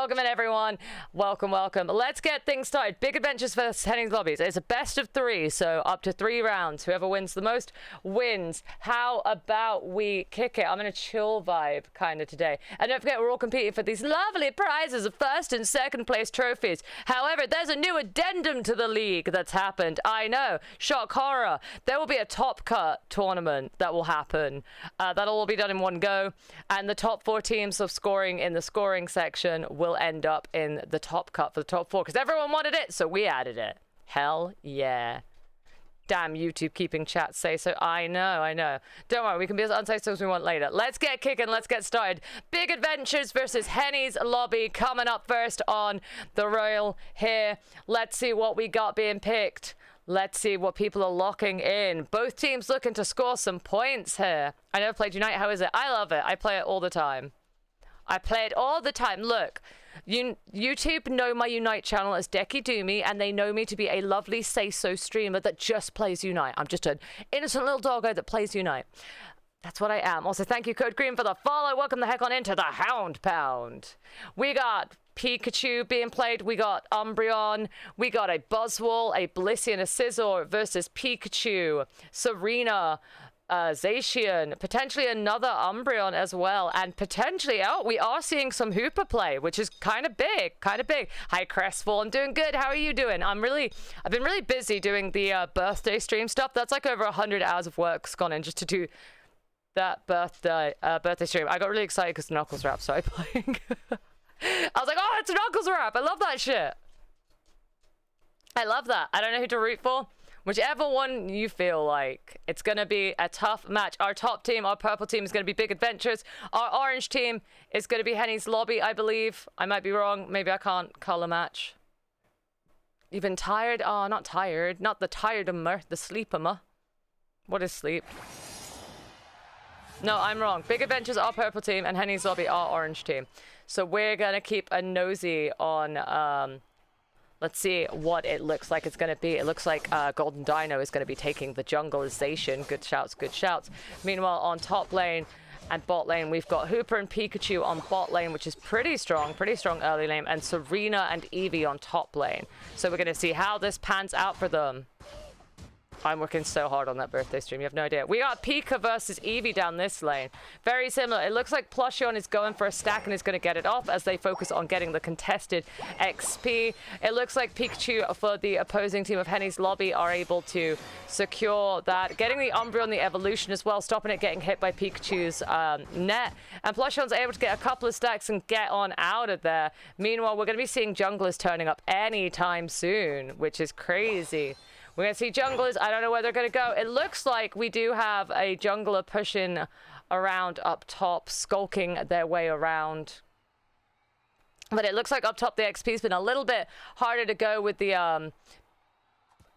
Welcome in, everyone. Welcome, welcome. Let's get things started. Big Adventures versus Hennies Lobbies. It's a best of 3, so up to 3 rounds. Whoever wins the most wins. How about we kick it? I'm in a chill vibe kind of today. And don't forget, we're all competing for these lovely prizes of 1st and 2nd place trophies. However, there's a new addendum to the league that's happened. I know. Shock horror. There will be a top cut tournament that will happen. That'll all be done in one go. And the top 4 teams of scoring in the scoring section will end up in the top cut for the top 4 because everyone wanted it, so we added it. Hell yeah. Damn YouTube keeping chat say so. I know. Don't worry, we can be as unsafe as we want later. Let's get kicking, let's get started. Big Adventures versus Hennies Lobby coming up first on the Royal here. Let's see what we got being picked. Let's see what people are locking in. Both teams looking to score some points here. I never played Unite. How is it? I love it. I play it all the time. I play it all the time. Look, YouTube know my Unite channel as Decky Doomy, and they know me to be a lovely say-so streamer that just plays Unite. I'm just an innocent little doggo that plays Unite. That's what I am. Also, thank you, Code Green, for the follow. Welcome the heck on into the Hound Pound. We got Pikachu being played. We got Umbreon. We got a Buzzwole, a Blissey, and a Scizor versus Pikachu, Serena, Zacian, potentially another Umbreon as well, and potentially, oh, we are seeing some Hooper play, which is kind of big. Hi, Crestfall, I'm doing good. How are you doing? I've been really busy doing the birthday stream stuff. That's like over 100 hours of work's gone in just to do that birthday stream. I got really excited because Knuckles Rap started playing. I was like, oh, it's Knuckles Rap. I love that shit. I love that. I don't know who to root for. Whichever one you feel like. It's going to be a tough match. Our top team, our purple team, is going to be Big Adventures. Our orange team is going to be Hennies Lobby, I believe. I might be wrong. Maybe I can't color match. You've been tired? Oh, not tired. Not the tired-umer, the sleep-umer. What is sleep? No, I'm wrong. Big Adventures, our purple team, and Hennies Lobby, our orange team. So we're going to keep a nosy on... let's see what it looks like it's going to be. It looks like Golden Dino is going to be taking the jungleization. Good shouts, good shouts. Meanwhile, on top lane and bot lane, we've got Hooper and Pikachu on bot lane, which is pretty strong early lane, and Serena and Eevee on top lane. So we're going to see how this pans out for them. I'm working so hard on that birthday stream. You have no idea. We got Pika versus Eevee down this lane. Very similar. It looks like Plushion is going for a stack and is going to get it off as they focus on getting the contested XP. It looks like Pikachu for the opposing team of Hennies Lobby are able to secure that. Getting the Umbreon, the evolution as well, stopping it getting hit by Pikachu's net. And Plushion's able to get a couple of stacks and get on out of there. Meanwhile, we're going to be seeing junglers turning up anytime soon, which is crazy. We're going to see junglers. I don't know where they're going to go. It looks like we do have a jungler pushing around up top, skulking their way around. But it looks like up top the XP's been a little bit harder to go with the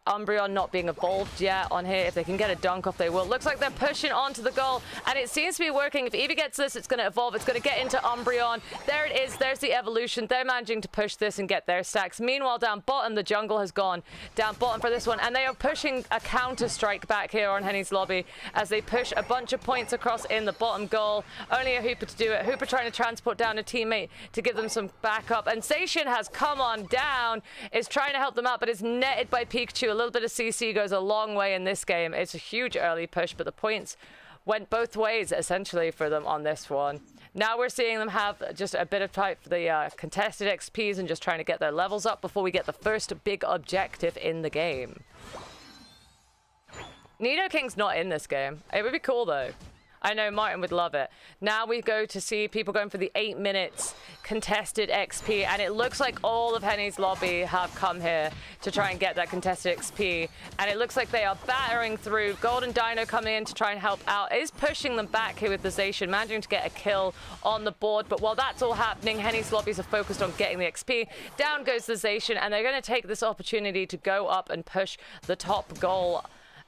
Umbreon not being evolved yet on here. If they can get a dunk off, they will. Looks like they're pushing onto the goal, and it seems to be working. If Eevee gets this, it's going to evolve. It's going to get into Umbreon. There it is. There's the evolution. They're managing to push this and get their stacks. Meanwhile, down bottom, the jungle has gone down bottom for this one, and they are pushing a counter-strike back here on Hennies Lobby as they push a bunch of points across in the bottom goal. Only a Hooper to do it. Hooper trying to transport down a teammate to give them some backup, and Zacian has come on down, is trying to help them out, but is netted by Pikachu. A little bit of CC goes a long way in this game. It's a huge early push, but the points went both ways essentially for them on this one. Now we're seeing them have just a bit of time for the contested XPs and just trying to get their levels up before we get the first big objective in the game. Nidoking's not in this game. It would be cool though. I know Martin would love it. Now we go to see people going for the 8 minutes contested XP, and it looks like all of Hennies Lobby have come here to try and get that contested XP, and it looks like they are battering through. Golden Dino coming in to try and help out, is pushing them back here with the Zacian, managing to get a kill on the board, but while that's all happening, Hennies Lobbies are focused on getting the XP. Down goes the Zacian, and they're going to take this opportunity to go up and push the top goal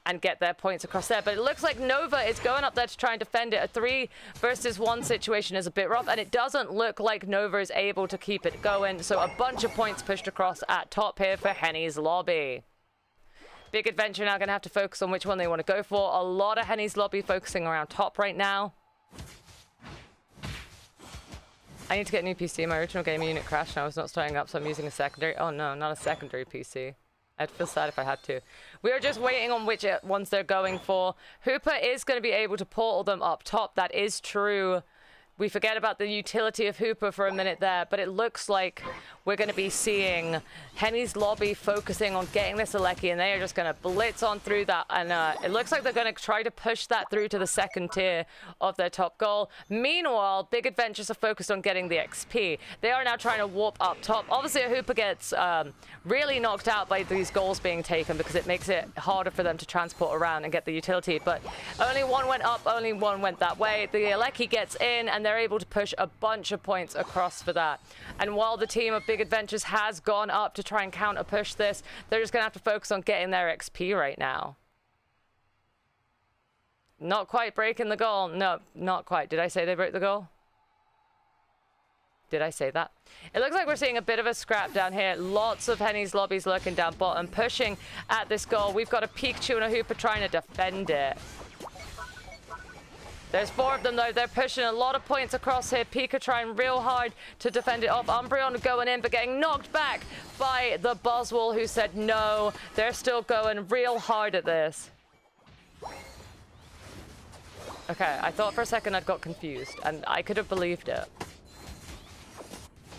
and get their points across there. But it looks like Nova is going up there to try and defend it. A 3 versus 1 situation is a bit rough, and it doesn't look like Nova is able to keep it going. So a bunch of points pushed across at top here for Hennies Lobby. Big Adventure now going to have to focus on which one they want to go for. A lot of Hennies Lobby focusing around top right now. I need to get a new PC. My original gaming unit crashed and I was not starting up, so I'm using a secondary. Oh no, not a secondary PC. I'd feel sad if I had to. We are just waiting on which ones they're going for. Hooper is going to be able to portal them up top. That is true. We forget about the utility of Hooper for a minute there, but it looks like we're going to be seeing Hennies Lobby focusing on getting this Alecki, and they are just going to blitz on through that. And it looks like they're going to try to push that through to the second tier of their top goal. Meanwhile, Big Adventures are focused on getting the XP. They are now trying to warp up top. Obviously, Hooper gets really knocked out by these goals being taken because it makes it harder for them to transport around and get the utility. But only one went up, only one went that way. The Alecki gets in, and they're able to push a bunch of points across for that. And while the team of Big Adventures has gone up to try and counter push this, they're just gonna have to focus on getting their XP right now. Not quite breaking the goal. No, not quite. Did I say they broke the goal? Did I say that? It looks like we're seeing a bit of a scrap down here. Lots of Hennies lobbies lurking down bottom, pushing at this goal. We've got a Pikachu and a Hooper trying to defend it. There's 4 of them, though. They're pushing a lot of points across here. Pika trying real hard to defend it off. Umbreon going in, but getting knocked back by the Boswell, who said no. They're still going real hard at this. Okay, I thought for a second I'd got confused, and I could have believed it.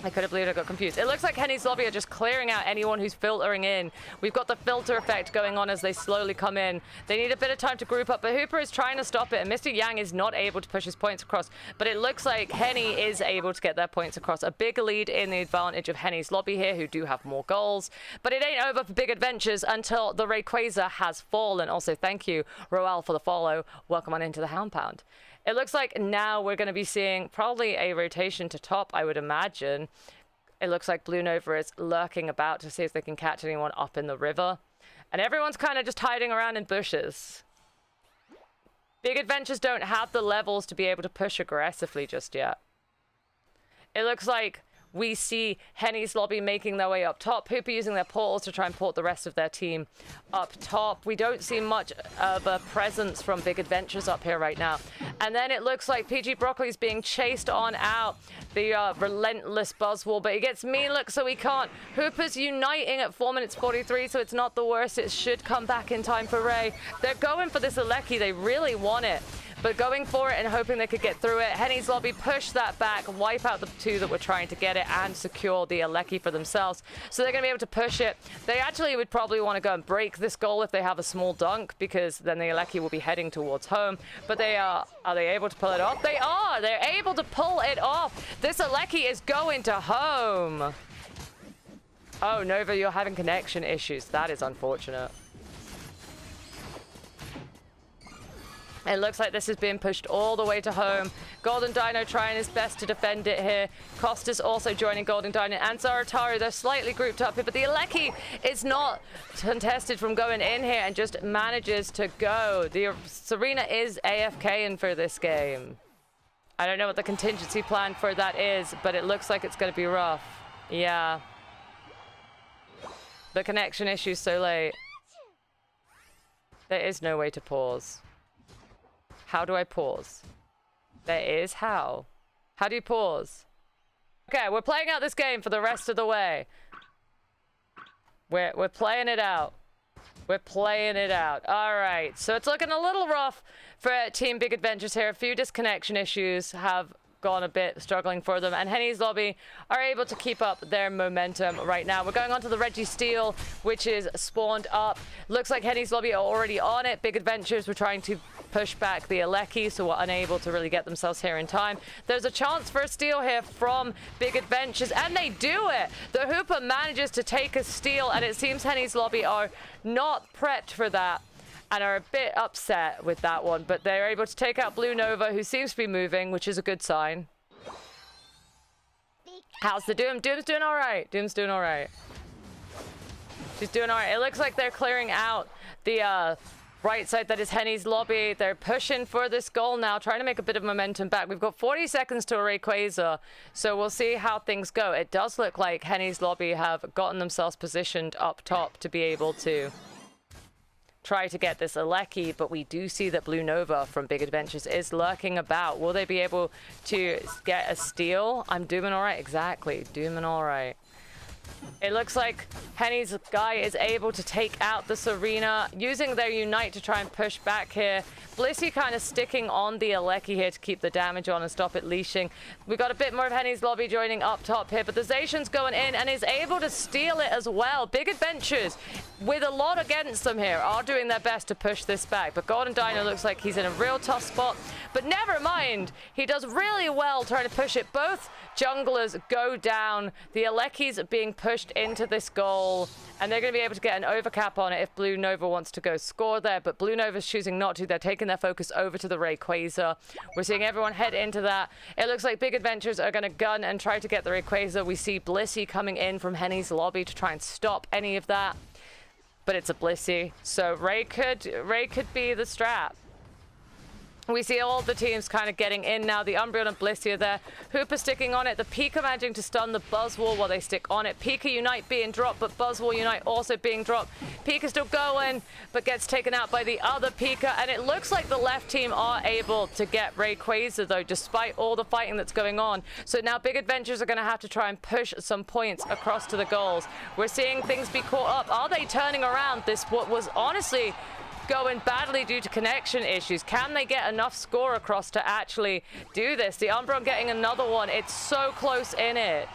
I could have believed I got confused. It looks like Hennies Lobby are just clearing out anyone who's filtering in. We've got the filter effect going on as they slowly come in. They need a bit of time to group up, but Hooper is trying to stop it, and Mr. Yang is not able to push his points across. But it looks like Henny is able to get their points across. A big lead in the advantage of Hennies Lobby here, who do have more goals. But it ain't over for Big Adventures until the Rayquaza has fallen. Also, thank you, Roel, for the follow. Welcome on into the Hound Pound. It looks like now we're going to be seeing probably a rotation to top, I would imagine. It looks like Blue Nova is lurking about to see if they can catch anyone up in the river. And everyone's kind of just hiding around in bushes. Big Adventures don't have the levels to be able to push aggressively just yet. It looks like we see Hennies Lobby making their way up top. Hooper using their portals to try and port the rest of their team up top. We don't see much of a presence from Big Adventures up here right now. And then it looks like PG Broccoli's being chased on out. The relentless Buzzwole, but he gets mean look, so he can't. Hooper's uniting at 4 minutes 43, so it's not the worst. It should come back in time for Ray. They're going for this Alecki. They really want it. But going for it and hoping they could get through it. Hennies Lobby push that back, wipe out the 2 that were trying to get it, and secure the Alecki for themselves. So they're going to be able to push it. They actually would probably want to go and break this goal if they have a small dunk, because then the Alecki will be heading towards home. But they are they able to pull it off? They are! They're able to pull it off! This Alecki is going to home! Oh, Nova, you're having connection issues. That is unfortunate. It looks like this is being pushed all the way to home. Golden Dino trying his best to defend it here. Costa's also joining Golden Dino and Zarataru. They're slightly grouped up here, but the Alecki is not contested from going in here and just manages to go. The Serena is AFKing for this game. I don't know what the contingency plan for that is, but it looks like it's going to be rough. Yeah. The connection issue's so late. There is no way to pause. How do I pause? There is how. How do you pause? Okay, we're playing out this game for the rest of the way. We're playing it out. We're playing it out. All right, so it's looking a little rough for Team Big Adventures here. A few disconnection issues have gone a bit struggling for them, and Hennies Lobby are able to keep up their momentum right now. We're going on to the Reggie Steel, which is spawned up. Looks like Hennies Lobby are already on it. Big Adventures were trying to push back the Alecki, so were unable to really get themselves here in time. There's a chance for a steal here from Big Adventures, and they do it! The Hooper manages to take a steal, and it seems Hennies Lobby are not prepped for that and are a bit upset with that one, but they're able to take out Blue Nova, who seems to be moving, which is a good sign. How's the Doom? Doom's doing all right. Doom's doing all right. She's doing all right. It looks like they're clearing out the right side that is Hennies Lobby. They're pushing for this goal now, trying to make a bit of momentum back. We've got 40 seconds to Rayquaza, so we'll see how things go. It does look like Hennies Lobby have gotten themselves positioned up top to be able to try to get this Aleki, but we do see that Blue Nova from Big Adventures is lurking about. Will they be able to get a steal? I'm doing all right. Exactly. Doing all right. It looks like Hennies' guy is able to take out the Serena, using their Unite to try and push back here. Blissey kind of sticking on the Aleki here to keep the damage on and stop it leashing. We got a bit more of Hennies' lobby joining up top here, but the Zacian's going in and is able to steal it as well. Big Adventures, with a lot against them here, are doing their best to push this back, but Golden Dino looks like he's in a real tough spot. But never mind, he does really well trying to push it. Both junglers go down. The Aleki's being pushed into this goal, and they're going to be able to get an overcap on it if Blue Nova wants to go score there, but Blue Nova's choosing not to. They're taking their focus over to the Rayquaza. We're seeing everyone head into that. It looks like Big Adventures are going to gun and try to get the Rayquaza. We see Blissey coming in from Hennies' lobby to try and stop any of that, but it's a Blissey, so Ray could be the strat. We see all the teams kind of getting in now. The Umbreon and Blissey are there. Hooper sticking on it. The Pika managing to stun the Buzzwole while they stick on it. Pika Unite being dropped, but Buzzwole Unite also being dropped. Pika still going, but gets taken out by the other Pika. And it looks like the left team are able to get Rayquaza, though, despite all the fighting that's going on. So now Big Adventures are going to have to try and push some points across to the goals. We're seeing things be caught up. Are they turning around this, what was honestly going badly due to connection issues? Can they get enough score across to actually do this? The Umbreon getting another one. It's so close in it.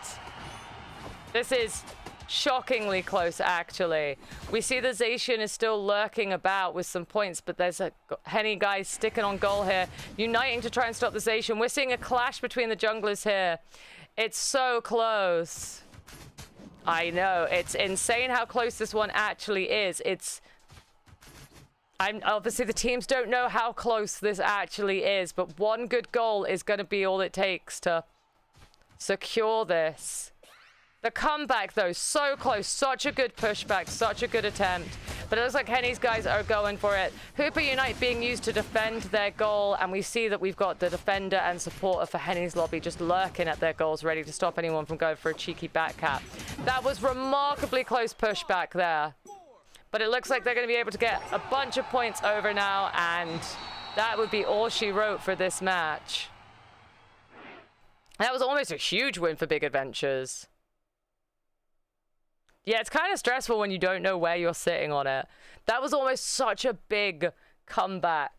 This is shockingly close, actually. We see the Zacian is still lurking about with some points, but there's a Henny guy sticking on goal here, uniting to try and stop the Zacian. We're seeing a clash between the junglers here. It's so close. I know. It's insane how close this one actually is. Obviously, the teams don't know how close this actually is, but one good goal is going to be all it takes to secure this. The comeback, though, so close. Such a good pushback, such a good attempt. But it looks like Henny's guys are going for it. Hooper Unite being used to defend their goal, and we see that we've got the defender and supporter for Henny's lobby just lurking at their goals, ready to stop anyone from going for a cheeky back cap. That was remarkably close pushback there. But it looks like they're going to be able to get a bunch of points over now, and that would be all she wrote for this match. That was almost a huge win for Big Adventures. Yeah, it's kind of stressful when you don't know where you're sitting on it. That was almost such a big comeback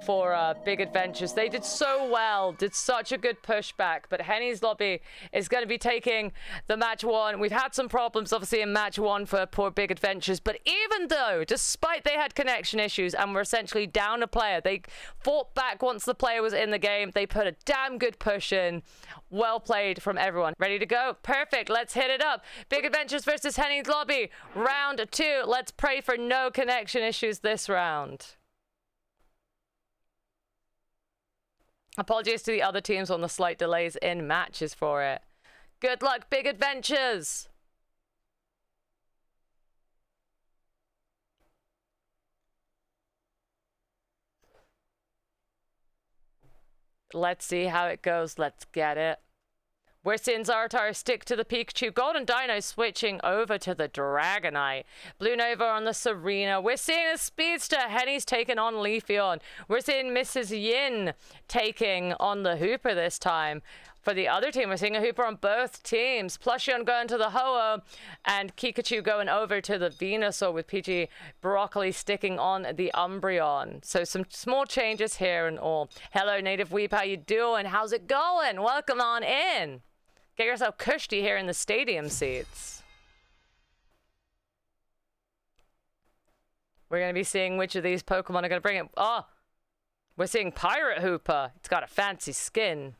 for Big Adventures. They did so well, did such a good pushback, but Henny's lobby is going to be taking the match one. We've had some problems, obviously, in match one for poor Big Adventures, but even though, despite they had connection issues and were essentially down a player, they fought back once the player was in the game. They put a damn good push in. Well played from everyone. Ready to go? Perfect. Let's hit it up. Big Adventures versus Henny's lobby. Round 2. Let's pray for no connection issues this round. Apologies to the other teams on the slight delays in matches for it. Good luck, Big Adventures! Let's see how it goes. Let's get it. We're seeing Zeratar stick to the Pikachu. Golden Dino switching over to the Dragonite. Blue Nova on the Serena. We're seeing a Speedster. Henny's taking on Leafeon. We're seeing Mrs. Yin taking on the Hooper this time. For the other team, we're seeing a Hooper on both teams. Plushion going to the Ho-Oh, and Pikachu going over to the Venusaur, with PG Broccoli sticking on the Umbreon. So some small changes here and all. Hello, Native Weep. How you doing? How's it going? Welcome on in. Get yourself cushy here in the stadium seats. We're going to be seeing which of these Pokemon are going to bring it. Oh, we're seeing Pirate Hooper. It's got a fancy skin.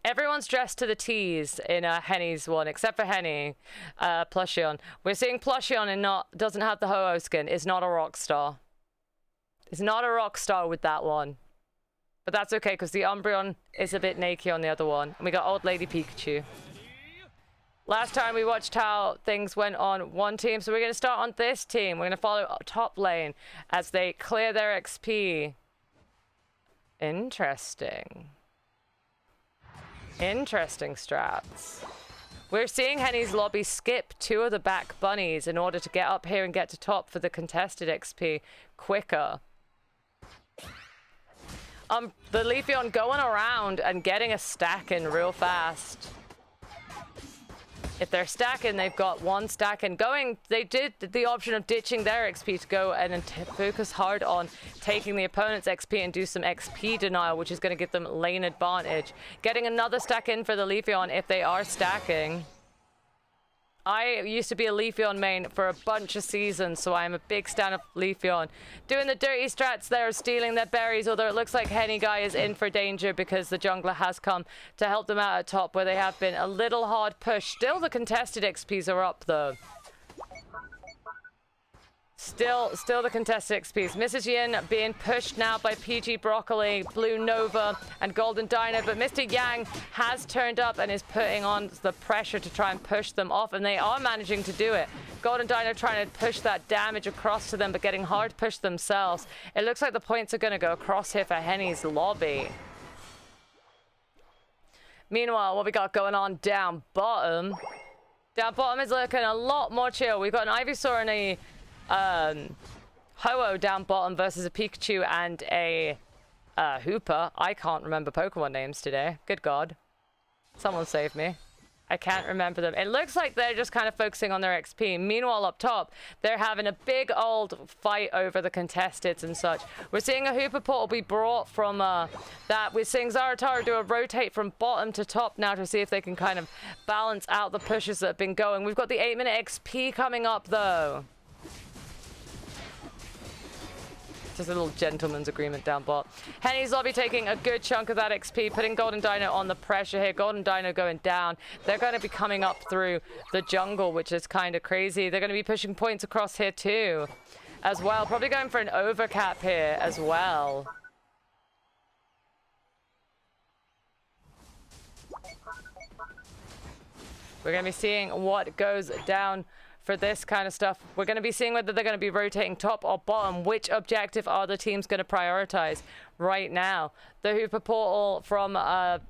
Everyone's dressed to the T's in Henny's one, except for Henny, Plushion. We're seeing Plushion and doesn't have the Ho-Oh skin. Is not a rock star. Is not a rock star with that one. But that's okay, because the Umbreon is a bit naked on the other one. And we got Old Lady Pikachu. Last time we watched how things went on one team, so we're going to start on this team. We're going to follow top lane as they clear their XP. Interesting. Interesting strats. We're seeing Hennies lobby skip 2 of the back bunnies in order to get up here and get to top for the contested XP quicker. The Leafeon going around and getting a stack in real fast. If they're stacking, they've got 1 stack and going. They did the option of ditching their XP to go and focus hard on taking the opponent's XP and do some XP denial, which is going to give them lane advantage. Getting another stack in for the Leafeon if they are stacking. I used to be a Leafeon main for a bunch of seasons, so I'm a big stan of Leafeon. Doing the dirty strats there, stealing their berries, although it looks like Henny Guy is in for danger because the jungler has come to help them out at top where they have been a little hard pushed. Still the contested XPs are up though. Still the contested XPs. Mrs. Yin being pushed now by PG Broccoli, Blue Nova, and Golden Dino, but Mr. Yang has turned up and is putting on the pressure to try and push them off, and they are managing to do it. Golden Dino trying to push that damage across to them, but getting hard pushed themselves. It looks like the points are going to go across here for Henny's lobby. Meanwhile, what we got going on down bottom? Down bottom is looking a lot more chill. We've got an Ivysaur and a Ho-Oh down bottom versus a Pikachu and a Hooper. I can't remember Pokemon names today. Good God. Someone save me. I can't remember them. It looks like they're just kind of focusing on their XP. Meanwhile, up top, they're having a big old fight over the contesteds and such. We're seeing a Hooper portal be brought from that. We're seeing Zaratara do a rotate from bottom to top now to see if they can kind of balance out the pushes that have been going. We've got the 8-minute XP coming up, though. Just a little gentleman's agreement down bot. Henny's lobby taking a good chunk of that XP, putting Golden Dino on the pressure here. Golden Dino going down. They're going to be coming up through the jungle, which is kind of crazy. They're going to be pushing points across here too, as well. Probably going for an overcap here as well. We're going to be seeing what goes down for this kind of stuff. We're going to be seeing whether they're going to be rotating top or bottom. Which objective are the teams going to prioritize right now? The Hooper portal from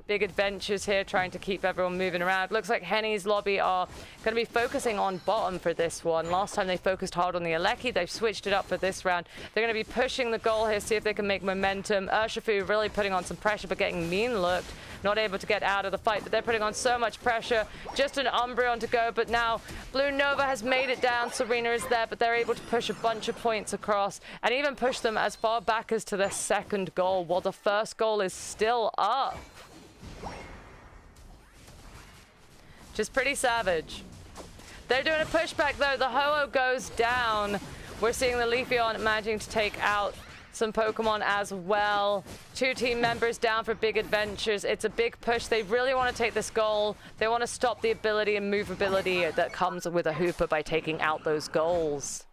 Big Adventures here, trying to keep everyone moving around. Looks like Henny's lobby are going to be focusing on bottom for this one. Last time they focused hard on the Aleki. They've switched it up for this round. They're going to be pushing the goal here, see if they can make momentum. Urshifu really putting on some pressure, but getting mean looked. Not able to get out of the fight, but they're putting on so much pressure. Just an Umbreon to go, but now Blue Nova has made it down. Serena is there, but they're able to push a bunch of points across and even push them as far back as to their second goal, while the first goal is still up. Just pretty savage. They're doing a pushback though. The Ho-Oh goes down. We're seeing the Leafeon managing to take out some Pokemon as well. 2 team members down for Big Adventures. It's a big push. They really want to take this goal. They want to stop the ability and movability that comes with a Hooper by taking out those goals.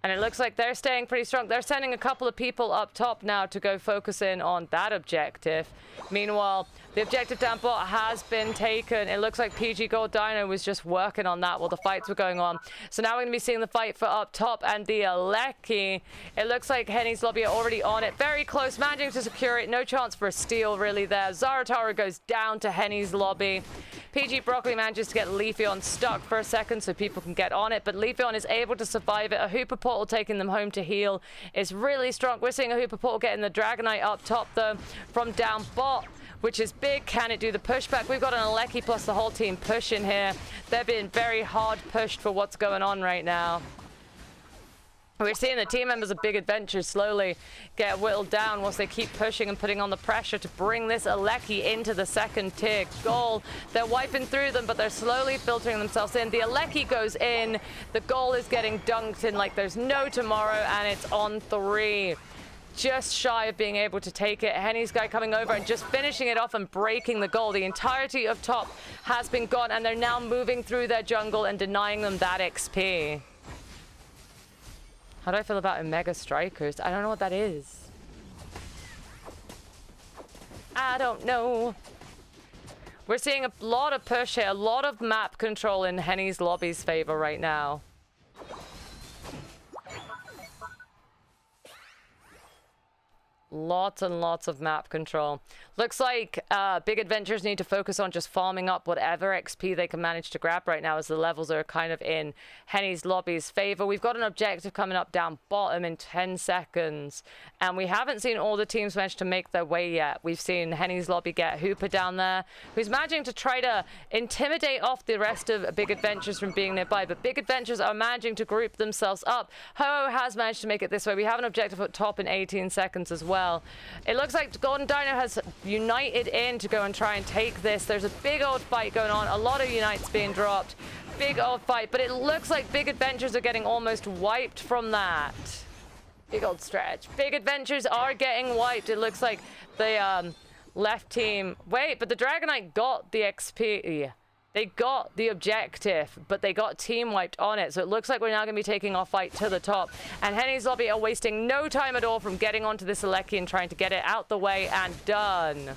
And it looks like they're staying pretty strong. They're sending a couple of people up top now to go focus in on that objective. Meanwhile, the objective down bot has been taken. It looks like PG Gold Dino was just working on that while the fights were going on. So now we're going to be seeing the fight for up top and the Aleki. It looks like Henny's lobby are already on it. Very close, managing to secure it. No chance for a steal really there. Zaratara goes down to Henny's lobby. PG Broccoli manages to get Leafeon stuck for a second so people can get on it, but Leafeon is able to survive it. A Hooper portal taking them home to heal is really strong. We're seeing a Hooper portal getting the Dragonite up top though from down bot, which is big. Can it do the pushback? We've got an Aleki plus the whole team pushing here. They're being very hard pushed for what's going on right now. We're seeing the team members of Big Adventures slowly get whittled down whilst they keep pushing and putting on the pressure to bring this Aleki into the second tier goal. They're wiping through them, but they're slowly filtering themselves in. The Aleki goes in. The goal is getting dunked in like there's no tomorrow, and it's on 3. Just shy of being able to take it. Henny's guy coming over and just finishing it off and breaking the goal. The entirety of top has been gone, and they're now moving through their jungle and denying them that XP. How do I feel about Omega Strikers? I don't know what that is. I don't know. We're seeing a lot of push here, a lot of map control in Henny's lobby's favor right now. Lots and lots of map control. Looks like Big Adventures need to focus on just farming up whatever XP they can manage to grab right now, as the levels are kind of in Hennies Lobby's favor. We've got an objective coming up down bottom in 10 seconds, and we haven't seen all the teams manage to make their way yet. We've seen Hennies Lobby get Hooper down there, who's managing to try to intimidate off the rest of Big Adventures from being nearby, but Big Adventures are managing to group themselves up. Ho has managed to make it this way. We have an objective at top in 18 seconds as well. It looks like Golden Dino has united in to go and try and take this. There's a big old fight going on. A lot of unites being dropped. Big old fight. But it looks like Big Adventures are getting almost wiped from that. Big old stretch. Big Adventures are getting wiped. It looks like the left team... Wait, but the Dragonite got the XP... They got the objective, but they got team wiped on it. So it looks like we're now going to be taking our fight to the top. And Hennies Lobby are wasting no time at all from getting onto this Aleki and trying to get it out the way and done.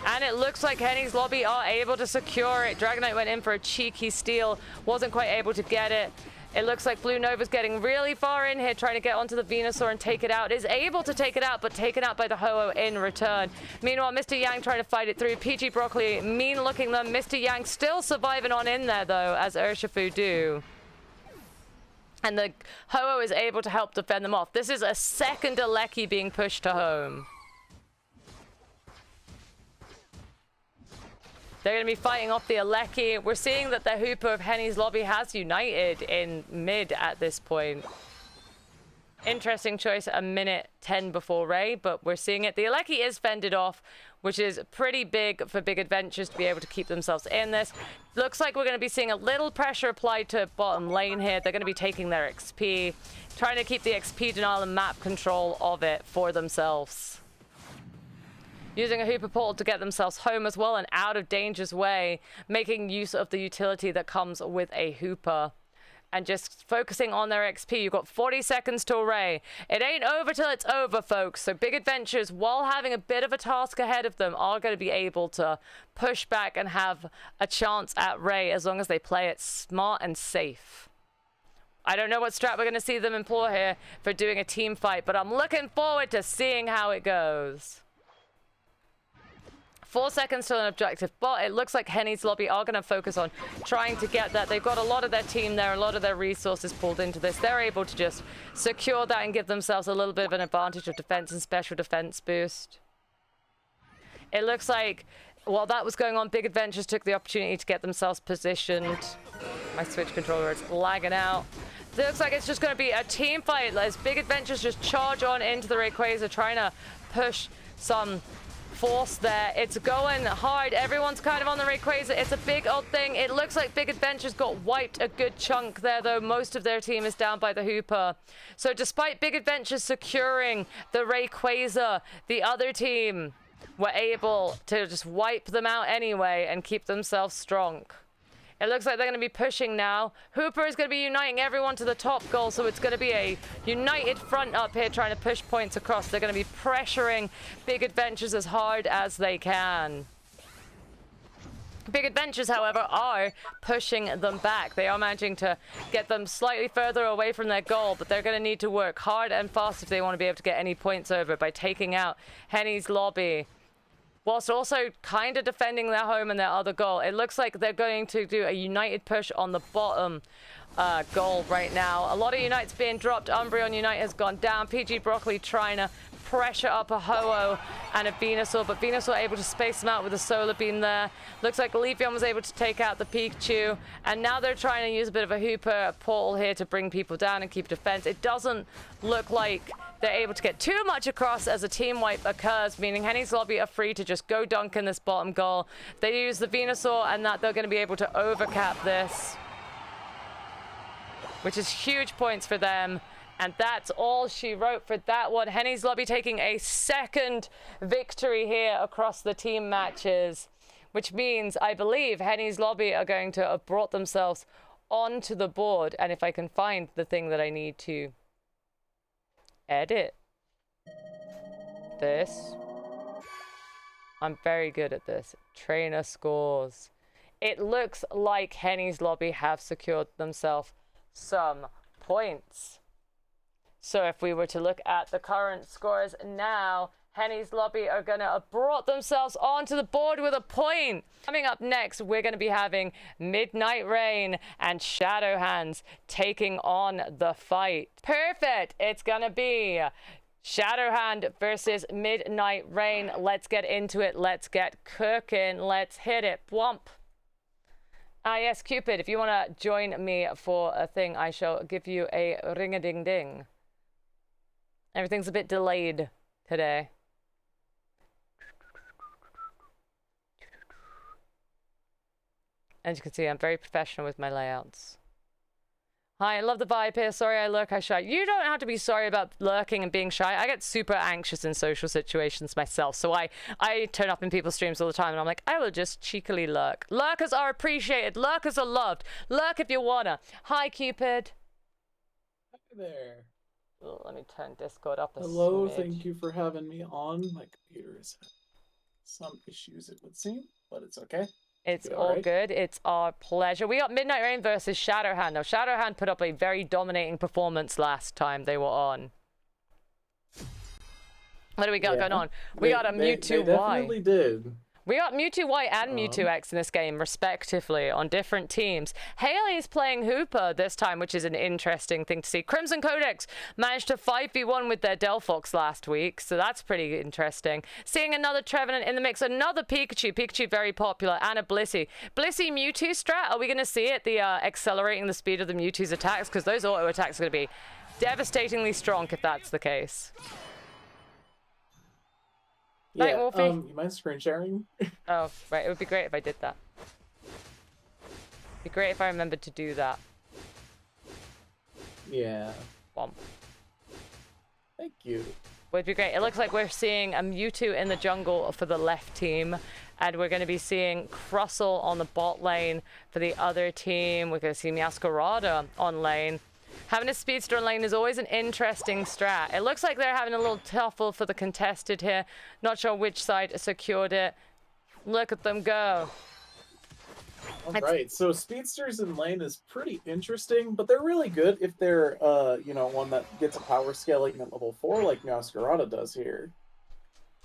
And it looks like Hennies Lobby are able to secure it. Dragonite went in for a cheeky steal. Wasn't quite able to get it. It looks like Blue Nova's getting really far in here, trying to get onto the Venusaur and take it out. Is able to take it out, but taken out by the Ho-Oh in return. Meanwhile, Mr. Yang trying to fight it through. PG Broccoli, mean looking them. Mr. Yang still surviving on in there, though, as Urshifu do. And the Ho-Oh is able to help defend them off. This is a second Aleki being pushed to home. They're going to be fighting off the Aleki. We're seeing that the Hooper of Hennies Lobby has united in mid at this point. Interesting choice, a minute 10 before Ray, but we're seeing it. The Aleki is fended off, which is pretty big for Big Adventures to be able to keep themselves in this. Looks like we're going to be seeing a little pressure applied to bottom lane here. They're going to be taking their XP, trying to keep the XP denial and map control of it for themselves. Using a Hooper portal to get themselves home as well and out of danger's way, making use of the utility that comes with a Hooper. And just focusing on their XP. You've got 40 seconds till Ray. It ain't over till it's over, folks. So Big Adventures, while having a bit of a task ahead of them, are going to be able to push back and have a chance at Ray as long as they play it smart and safe. I don't know what strat we're going to see them employ here for doing a team fight, but I'm looking forward to seeing how it goes. 4 seconds till an objective, but it looks like Hennies Lobby are going to focus on trying to get that. They've got a lot of their team there, a lot of their resources pulled into this. They're able to just secure that and give themselves a little bit of an advantage of defense and special defense boost. It looks like while that was going on, Big Adventures took the opportunity to get themselves positioned. My Switch controller is lagging out. It looks like it's just going to be a team fight as Big Adventures just charge on into the Rayquaza, trying to push some force there. It's going hard. Everyone's kind of on the Rayquaza. It's a big old thing. It looks like Big Adventures got wiped a good chunk there, though. Most of their team is down by the Hooper. So despite Big Adventures securing the Rayquaza, the other team were able to just wipe them out anyway and keep themselves strong. It looks like they're going to be pushing now. Hooper is going to be uniting everyone to the top goal, so it's going to be a united front up here trying to push points across. They're going to be pressuring Big Adventures as hard as they can. Big Adventures, however, are pushing them back. They are managing to get them slightly further away from their goal, but they're going to need to work hard and fast if they want to be able to get any points over by taking out Hennies Lobby, whilst also kind of defending their home and their other goal. It looks like they're going to do a united push on the bottom goal right now. A lot of unites being dropped. Umbreon Unite has gone down. PG Broccoli trying to pressure up a Ho-Oh and a Venusaur, but Venusaur able to space them out with a Solar Beam there. Looks like Leafeon was able to take out the Pikachu, and now they're trying to use a bit of a Hooper portal here to bring people down and keep defense. It doesn't look like they're able to get too much across as a team wipe occurs, meaning Hennies Lobby are free to just go dunk in this bottom goal. They use the Venusaur, and that they're going to be able to overcap this, which is huge points for them. And that's all she wrote for that one. Hennies Lobby taking a second victory here across the team matches, which means I believe Hennies Lobby are going to have brought themselves onto the board. And if I can find the thing that I need to edit this, I'm very good at this. Trainer scores. It looks like Hennies Lobby have secured themselves some points. So if we were to look at the current scores now, Hennies Lobby are going to have brought themselves onto the board with a point. Coming up next, we're going to be having Midnight Rain and Shadow Hands taking on the fight. Perfect. It's going to be Shadow Hand versus Midnight Rain. Let's get into it. Let's get cooking. Let's hit it. Bwomp. Ah, yes, Cupid, if you want to join me for a thing, I shall give you a ring-a-ding-ding. Everything's a bit delayed today. As you can see, I'm very professional with my layouts. Hi, I love the vibe here. Sorry I lurk, I shy. You don't have to be sorry about lurking and being shy. I get super anxious in social situations myself. So I turn up in people's streams all the time and I'm like, I will just cheekily lurk. Lurkers are appreciated. Lurkers are loved. Lurk if you wanna. Hi, Cupid. Hi there. Oh, let me turn Discord up a Hello, smidge. thank you for having me on. My computer has some issues, it would seem, but it's okay. It's all right. good. It's our pleasure. We got Midnight Rain versus Shadowhand. Now, Shadowhand put up a very dominating performance last time they were on. What do we got going on? We got a Mewtwo Y. They definitely did. We got Mewtwo Y and Mewtwo X in this game, respectively, on different teams. Haley's playing Hooper this time, which is an interesting thing to see. Crimson Codex managed to 5v1 with their Delphox last week, so that's pretty interesting. Seeing another Trevenant in the mix, another Pikachu. Pikachu very popular, and a Blissey. Blissey Mewtwo strat, are we going to see it, the accelerating the speed of the Mewtwo's attacks? Because those auto attacks are going to be devastatingly strong if that's the case. Yeah, Wolfie. you mind screen sharing? Oh, right. It would be great if I did that. It'd be great if I remembered to do that. Yeah. Bomb. Thank you. Would be great. It looks like we're seeing a Mewtwo in the jungle for the left team, and we're going to be seeing Crustle on the bot lane for the other team. We're going to see Meowscarada on lane. Having a speedster on lane is always an interesting strat. It looks like they're having a little tuffle for the contested here. Not sure which side secured it. Look at them go. Alright, so speedsters in lane is pretty interesting, but they're really good if they're, you know, one that gets a power scaling at level 4 like Meowscarada does here.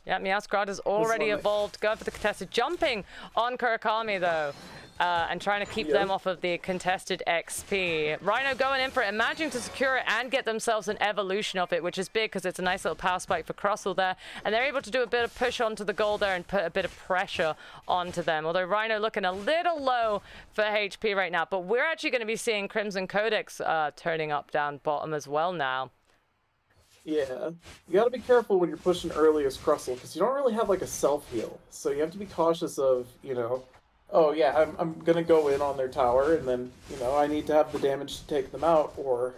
Yeah, Meowscarada's already evolved. Going for the contested. Jumping on Kurakami, though. And trying to keep them off of the contested XP. Rhino going in for it, managing to secure it and get themselves an evolution of it, which is big because it's a nice little power spike for Crustle there. And they're able to do a bit of push onto the goal there and put a bit of pressure onto them. Although Rhino looking a little low for HP right now. But we're actually going to be seeing Crimson Codex turning up down bottom as well now. Yeah, you gotta be careful when you're pushing early as Crustle, because you don't really have like a self-heal. So you have to be cautious of, you know, oh yeah, I'm gonna go in on their tower, and then, you know, I need to have the damage to take them out, or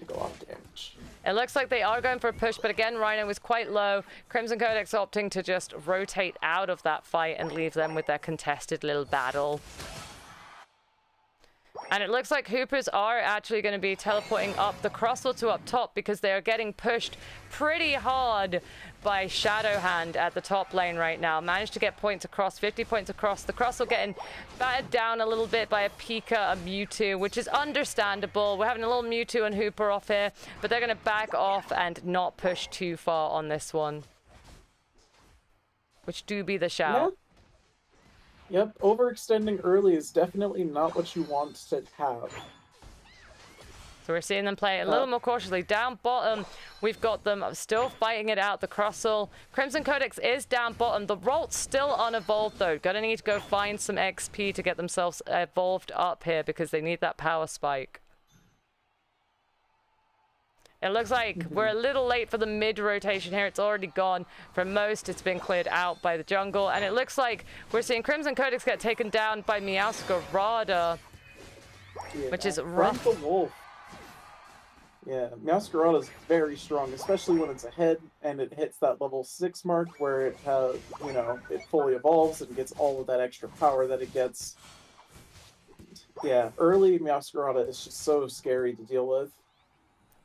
go out of damage. It looks like they are going for a push, but again, Rhino was quite low. Crimson Codex opting to just rotate out of that fight and leave them with their contested little battle. And it looks like Hoopers are actually going to be teleporting up the Crustle to up top because they are getting pushed pretty hard by Shadowhand at the top lane right now. Managed to get points across, 50 points across. The Crustle getting battered down a little bit by a Pika, a Mewtwo, which is understandable. We're having a little Mewtwo and Hooper off here, but they're going to back off and not push too far on this one. Which do be the shout. Yeah. Yep, overextending early is definitely not what you want to have. So we're seeing them play a little more cautiously. Down bottom, we've got them still fighting it out, the Crustle. Crimson Codex is down bottom. The Rolt's still unevolved, though. Gonna need to go find some XP to get themselves evolved up here because they need that power spike. It looks like we're a little late for the mid-rotation here. It's already gone. For most, it's been cleared out by the jungle. And it looks like we're seeing Crimson Codex get taken down by Meowscarada, which is rough. The wolf. Yeah, Meowscarada is very strong, especially when it's ahead and it hits that level 6 mark where it has, you know, it fully evolves and gets all of that extra power that it gets. Yeah, early Meowscarada is just so scary to deal with.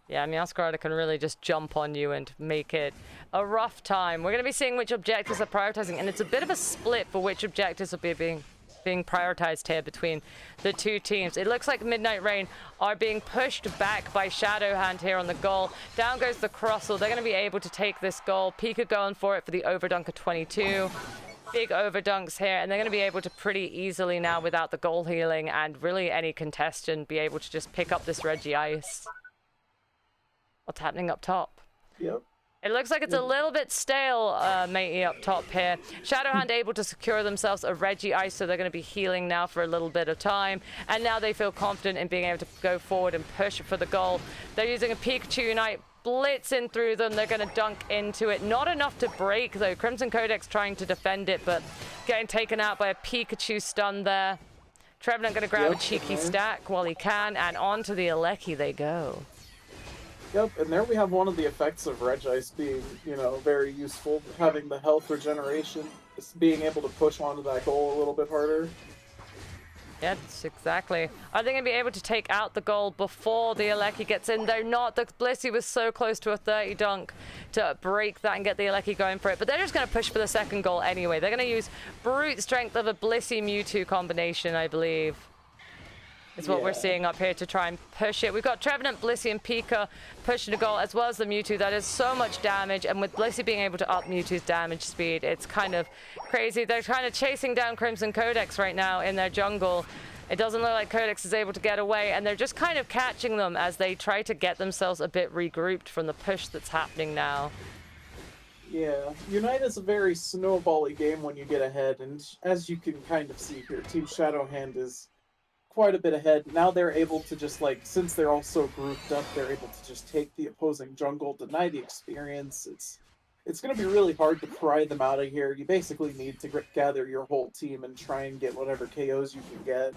Yeah, Meowscarada can really just jump on you and make it a rough time. We're going to be seeing which objectives are prioritizing, and it's a bit of a split for which objectives are being being prioritized here between the two teams. It looks like Midnight Rain are being pushed back by Shadowhand here on the goal. Down goes the Crossel. They're going to be able to take this goal. Pika going for it for the overdunk of 22. Big overdunks here, and they're going to be able to pretty easily now, without the goal healing and really any contestant, be able to just pick up this Reggie Ice. What's happening up top? Yep. It looks like it's a little bit stale, matey, up top here. Shadowhand able to secure themselves a Reggie Ice, so they're going to be healing now for a little bit of time. And now they feel confident in being able to go forward and push for the goal. They're using a Pikachu Unite, blitzing through them. They're going to dunk into it. Not enough to break, though. Crimson Codex trying to defend it, but getting taken out by a Pikachu stun there. Trevenant going to grab a cheeky stack while he can, and onto the Alecki they go. Yep, and there we have one of the effects of Regice being, you know, very useful. Having the health regeneration, just being able to push onto that goal a little bit harder. Yes, exactly. Are they going to be able to take out the goal before the Alecki gets in? They're not. The Blissey was so close to a 30 dunk to break that and get the Alecki going for it. But they're just going to push for the second goal anyway. They're going to use brute strength of a Blissey Mewtwo combination, I believe. Is what we're seeing up here to try and push it. We've got Trevenant, Blissey, and Pika pushing the goal, as well as the Mewtwo. That is so much damage, and with Blissey being able to up Mewtwo's damage speed, it's kind of crazy. They're kind of chasing down Crimson Codex right now in their jungle. It doesn't look like Codex is able to get away, and they're just kind of catching them as they try to get themselves a bit regrouped from the push that's happening now. Yeah, Unite is a very snowbally game when you get ahead, and as you can kind of see here, Team Shadowhand is quite a bit ahead. Now they're able to just, like, since they're all so grouped up, they're able to just take the opposing jungle, deny the experience. It's going to be really hard to pry them out of here. You basically need to gather your whole team and try and get whatever KOs you can get.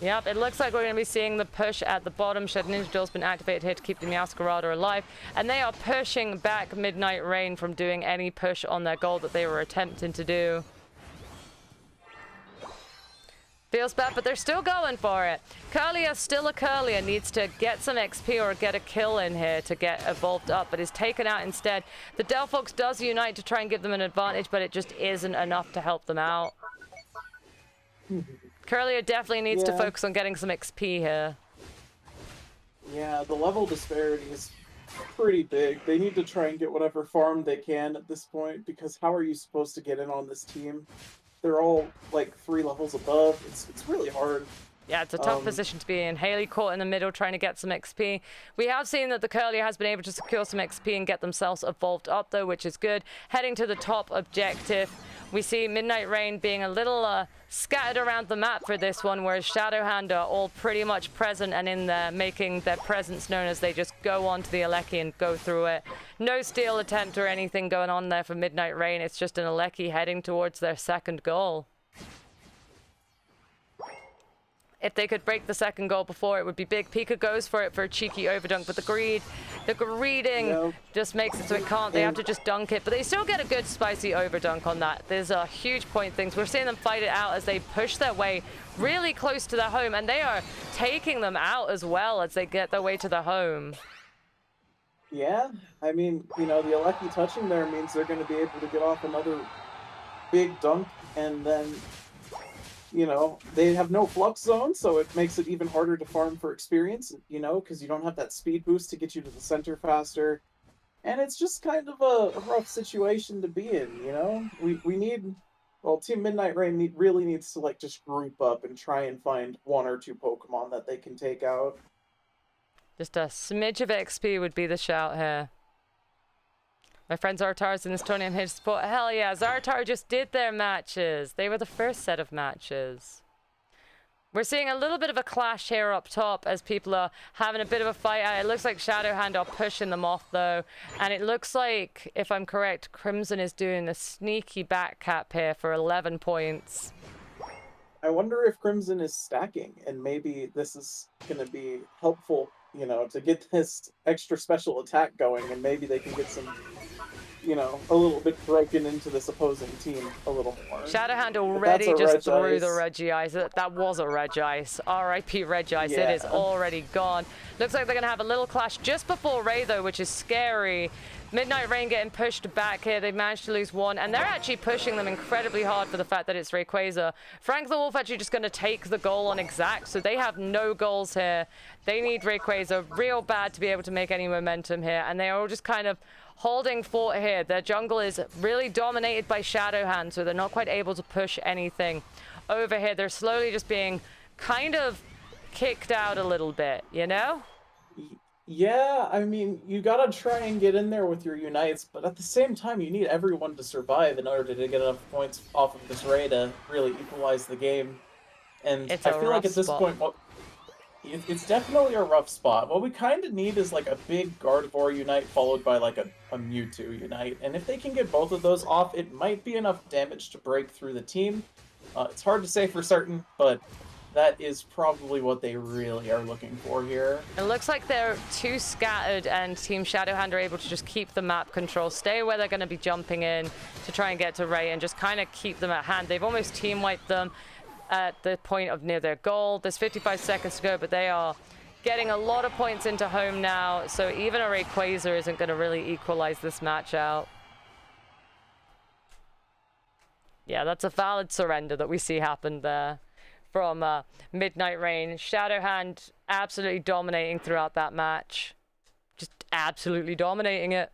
Yep, it looks like we're going to be seeing the push at the bottom. Shed Ninja Drill's been activated here to keep the Meowscarada alive, and they are pushing back Midnight Rain from doing any push on their goal that they were attempting to do. Feels bad, but they're still going for it. Curlia, still a Curlia, needs to get some XP or get a kill in here to get evolved up, but is taken out instead. The Delphox does unite to try and give them an advantage, but it just isn't enough to help them out. Curlia definitely needs to focus on getting some XP here. Yeah, the level disparity is pretty big. They need to try and get whatever farm they can at this point, because how are you supposed to get in on this team? They're all, like, 3 levels above. It's really hard. Yeah, it's a tough position to be in. Haley caught in the middle trying to get some XP. We have seen that the Curlia has been able to secure some XP and get themselves evolved up, though, which is good. Heading to the top objective, we see Midnight Rain being a little scattered around the map for this one, whereas Shadowhand are all pretty much present and in there, making their presence known as they just go onto the Alecki and go through it. No steal attempt or anything going on there for Midnight Rain. It's just an Alecki heading towards their second goal. If they could break the second goal before, it would be big. Pika goes for it for a cheeky overdunk, but the greeding just makes it so it can't. They have to just dunk it, but they still get a good spicy overdunk on that. There's a huge point things. We're seeing them fight it out as they push their way really close to their home, and they are taking them out as well as they get their way to their home. Yeah, I mean, you know, the Alecki touching there means they're going to be able to get off another big dunk, and then, you know, they have no flux zone, so it makes it even harder to farm for experience, you know, because you don't have that speed boost to get you to the center faster. And it's just kind of a rough situation to be in, you know? We need, well, Team Midnight Rain really needs to, like, just group up and try and find 1 or 2 Pokemon that they can take out. Just a smidge of XP would be the shout here. My friend Zartar's in this tournament. I'm here to support. Hell yeah, Zartar just did their matches. They were the first set of matches. We're seeing a little bit of a clash here up top as people are having a bit of a fight. It looks like Shadowhand are pushing them off, though. And it looks like, if I'm correct, Crimson is doing a sneaky back cap here for 11 points. I wonder if Crimson is stacking, and maybe this is going to be helpful, you know, to get this extra special attack going, and maybe they can get some, you know, a little bit broken into this opposing team a little more. Shadowhand already just threw the Reggie Ice. That was a Reggie Ice. R.I.P. Reggie Ice. Yeah. It is already gone. Looks like they're going to have a little clash just before Ray, though, which is scary. Midnight Rain getting pushed back here. They've managed to lose one, and they're actually pushing them incredibly hard for the fact that it's Rayquaza. Frank the Wolf actually just going to take the goal on exact, so they have no goals here. They need Rayquaza real bad to be able to make any momentum here, and they are all just kind of holding fort here. Their jungle is really dominated by Shadow Hand, so they're not quite able to push anything over here. They're slowly just being kind of kicked out a little bit, you know? Yeah, I mean, you gotta try and get in there with your unites, but at the same time, you need everyone to survive in order to get enough points off of this Ray to really equalize the game. And It's I a feel like rough at this spot. point, it's definitely a rough spot. What we kind of need is like a big Gardevoir unite followed by like a Mewtwo unite. And if they can get both of those off, it might be enough damage to break through the team. It's hard to say for certain, but that is probably what they really are looking for here. It looks like they're too scattered, and Team Shadowhand are able to just keep the map control, stay where they're going to be jumping in to try and get to Ray, and just kind of keep them at hand. They've almost team wiped them at the point of near their goal. There's 55 seconds to go, but they are getting a lot of points into home now, so even a Rayquaza isn't going to really equalize this match out. Yeah, that's a valid surrender that we see happen there from Midnight Rain. Shadowhand absolutely dominating throughout that match. Just absolutely dominating it.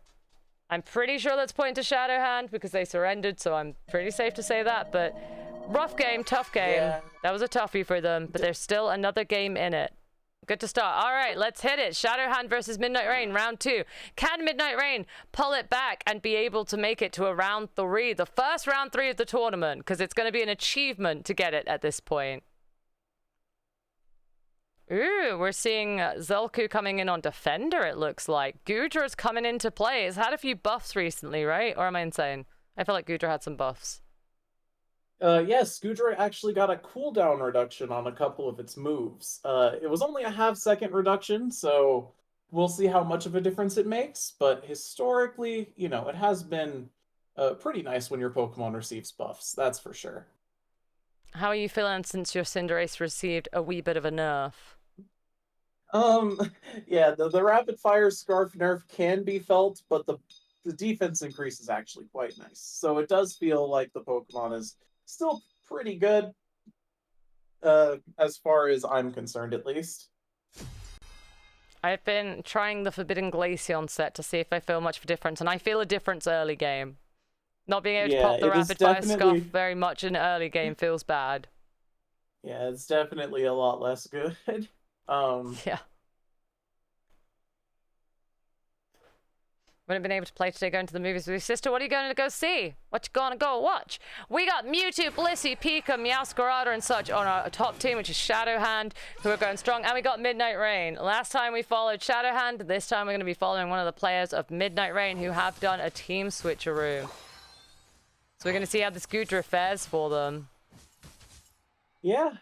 I'm pretty sure that's pointing to Shadowhand because they surrendered, so I'm pretty safe to say that. But rough game, tough game. Yeah. That was a toughie for them, but there's still another game in it. Good to start. All right, let's hit it. Shadowhand versus Midnight Rain, round 2. Can Midnight Rain pull it back and be able to make it to a round 3? The first round 3 of the tournament, because it's going to be an achievement to get it at this point. Ooh, we're seeing Zelku coming in on Defender, it looks like. Gudra's coming into play. It's had a few buffs recently, right? Or am I insane? I feel like Gudra had some buffs. Yes, Gudra actually got a cooldown reduction on a couple of its moves. It was only a half-second reduction, so we'll see how much of a difference it makes. But historically, you know, it has been pretty nice when your Pokemon receives buffs, that's for sure. How are you feeling since your Cinderace received a wee bit of a nerf? Yeah, the rapid fire scarf nerf can be felt, but the defense increase is actually quite nice. So it does feel like the Pokemon is still pretty good, as far as I'm concerned, at least. I've been trying the Forbidden Glaceon set to see if I feel much of a difference, and I feel a difference early game. Not being able to pop the rapid fire scarf very much in early game feels bad. Yeah, it's definitely a lot less good. Yeah. Wouldn't have been able to play today going to the movies with your sister. What are you going to go see? What you gonna go watch? We got Mewtwo, Blissey, Pika, Meowscarada and such on our top team, which is Shadowhand, who are going strong. And we got Midnight Rain. Last time we followed Shadowhand. This time we're going to be following one of the players of Midnight Rain who have done a team switcheroo. So we're going to see how this Gudra fares for them. Yeah,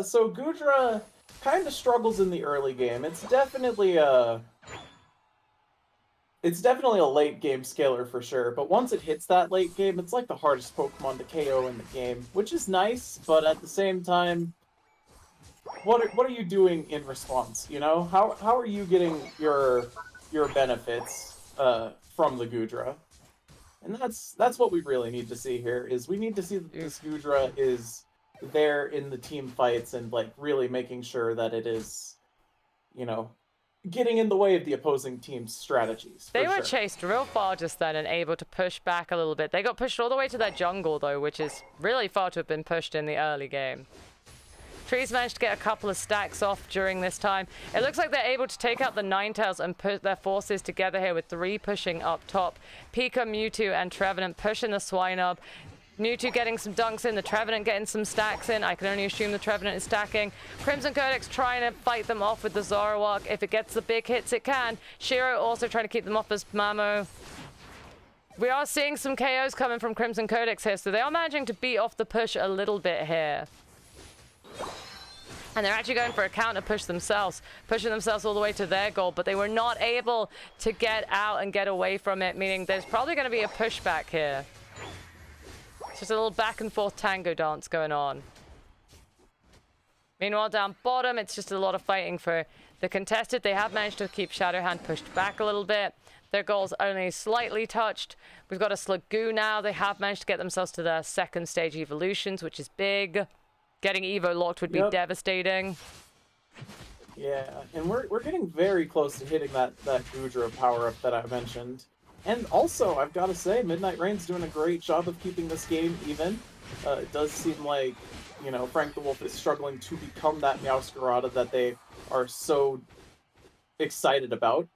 so Gudra kind of struggles in the early game. It's definitely a late game scaler for sure, but once it hits that late game, it's like the hardest Pokemon to KO in the game, which is nice, but at the same time, what are you doing in response, you know? How are you getting your benefits from the Gudra? And that's what we really need to see here, is we need to see that this Gudra is there in the team fights and like really making sure that it is, you know, getting in the way of the opposing team's strategies. They were chased real far just then and able to push back a little bit. They got pushed all the way to their jungle though, which is really far to have been pushed in the early game. Trees managed to get a couple of stacks off during this time. It looks like they're able to take out the Ninetales and put their forces together here with 3 pushing up top. Pika, Mewtwo, and Trevenant pushing the Swinub. Mewtwo getting some dunks in, the Trevenant getting some stacks in. I can only assume the Trevenant is stacking. Crimson Codex trying to fight them off with the Zoroark. If it gets the big hits, it can. Shiro also trying to keep them off as Mamo. We are seeing some KOs coming from Crimson Codex here, so they are managing to beat off the push a little bit here. And they're actually going for a counter push themselves, pushing themselves all the way to their goal, but they were not able to get out and get away from it, meaning there's probably going to be a pushback here. It's just a little back and forth tango dance going on. Meanwhile, down bottom, it's just a lot of fighting for the contested. They have managed to keep Shadowhand pushed back a little bit. Their goal's only slightly touched. We've got a Slagoo now. They have managed to get themselves to their second stage evolutions, which is big. Getting Evo locked would be devastating. Yeah, and we're getting very close to hitting that Gudra power-up that I mentioned. And also, I've got to say, Midnight Rain's doing a great job of keeping this game even. It does seem like, you know, Frank the Wolf is struggling to become that Meowscarada that they are so excited about.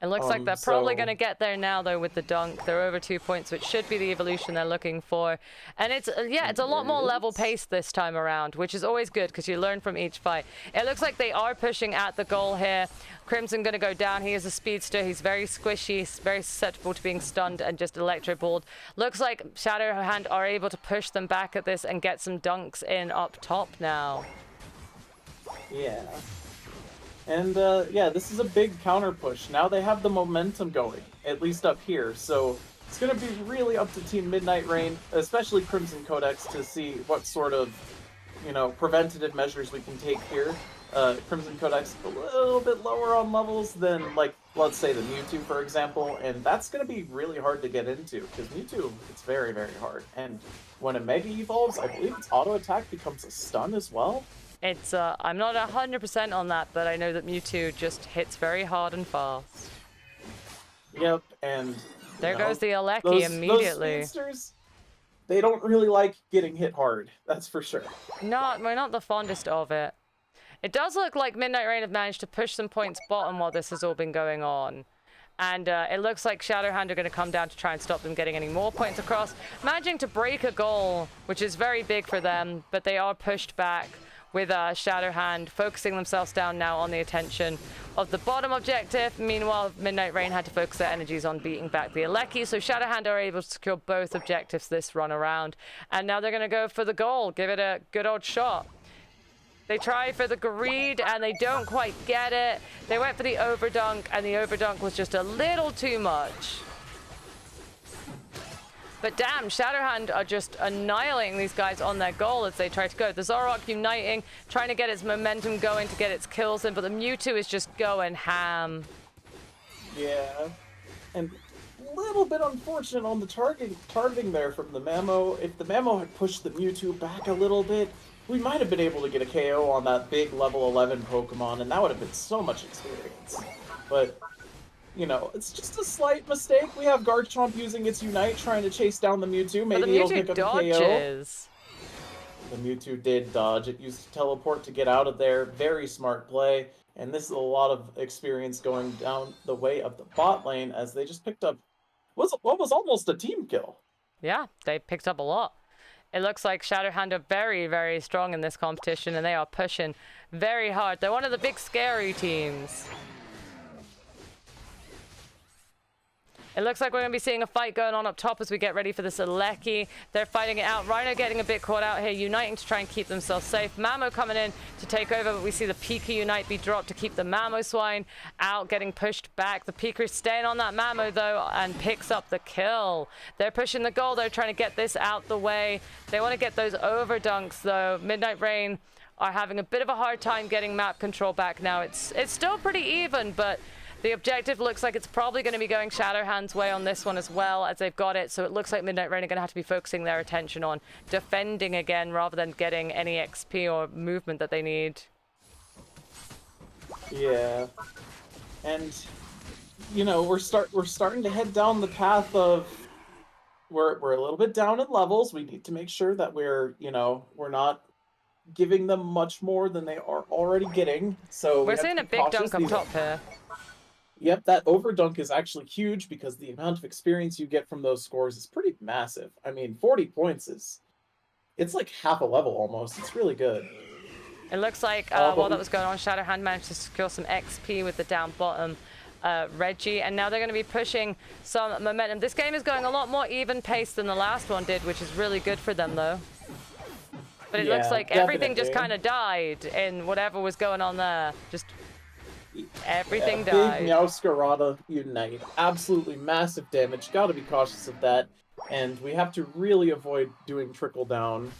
It looks like they're probably going to get there now, though, with the dunk. They're over 2 points, which should be the evolution they're looking for. And it's, yeah, it's a lot more level paced this time around, which is always good because you learn from each fight. It looks like they are pushing at the goal here. Crimson going to go down. He is a speedster. He's very squishy, he's very susceptible to being stunned and just electro-balled. Looks like Shadowhand are able to push them back at this and get some dunks in up top now. Yeah. And, yeah, this is a big counter push. Now they have the momentum going, at least up here. So it's going to be really up to Team Midnight Rain, especially Crimson Codex, to see what sort of, you know, preventative measures we can take here. Crimson Codex a little bit lower on levels than, like, let's say the Mewtwo, for example. And that's going to be really hard to get into, because Mewtwo, it's very, very hard. And when a Mega evolves, I believe its auto attack becomes a stun as well. It's, I'm not 100% on that, but I know that Mewtwo just hits very hard and fast. Yep, and... There goes the Alecki immediately. Those speedsters, they don't really like getting hit hard, that's for sure. No, we're not the fondest of it. It does look like Midnight Rain have managed to push some points bottom while this has all been going on. And it looks like Shadowhand are going to come down to try and stop them getting any more points across. Managing to break a goal, which is very big for them, but they are pushed back with Shadowhand focusing themselves down now on the attention of the bottom objective. Meanwhile, Midnight Rain had to focus their energies on beating back the Alecki, so Shadowhand are able to secure both objectives this run around. And now they're going to go for the goal, give it a good old shot. They try for the greed, and they don't quite get it. They went for the overdunk, and the overdunk was just a little too much. But damn, Shadowhand are just annihilating these guys on their goal as they try to go. The Zoroark uniting, trying to get its momentum going to get its kills in, but the Mewtwo is just going ham. Yeah, and a little bit unfortunate on the targeting there from the Mamo. If the Mamo had pushed the Mewtwo back a little bit, we might have been able to get a KO on that big level 11 Pokemon, and that would have been so much experience. But... you know, it's just a slight mistake. We have Garchomp using its Unite, trying to chase down the Mewtwo. Maybe it'll pick up a KO. The Mewtwo did dodge. It used Teleport to get out of there. Very smart play. And this is a lot of experience going down the way of the bot lane as they just picked up what was almost a team kill. Yeah, they picked up a lot. It looks like Shadowhand are very, very strong in this competition, and they are pushing very hard. They're one of the big scary teams. It looks like we're going to be seeing a fight going on up top as we get ready for this Alecki. They're fighting it out. Rhino getting a bit caught out here, uniting to try and keep themselves safe. Mamo coming in to take over, but we see the Pika Unite be dropped to keep the Mamoswine out, getting pushed back. The Pika is staying on that Mamo, though, and picks up the kill. They're pushing the goal. They're trying to get this out the way. They want to get those overdunks, though. Midnight Rain are having a bit of a hard time getting map control back now. It's still pretty even, but... the objective looks like it's probably going to be going Shadowhand's way on this one as well, as they've got it. So it looks like Midnight Rain are going to have to be focusing their attention on defending again rather than getting any XP or movement that they need. Yeah. And, you know, we're starting to head down the path of... We're a little bit down in levels. We need to make sure that we're not giving them much more than they are already getting. So we're seeing a big dunk up top here. Yep, that overdunk is actually huge because the amount of experience you get from those scores is pretty massive. I mean, 40 points it's like half a level almost. It's really good. It looks like while that was going on, Shadowhand managed to secure some XP with the down bottom Reggie, and now they're going to be pushing some momentum. This game is going a lot more even paced than the last one did, which is really good for them though. But it looks like everything just kind of died in whatever was going on there. Just everything died. Big Meowscarada Unite. Absolutely massive damage. Gotta be cautious of that. And we have to really avoid doing trickle-down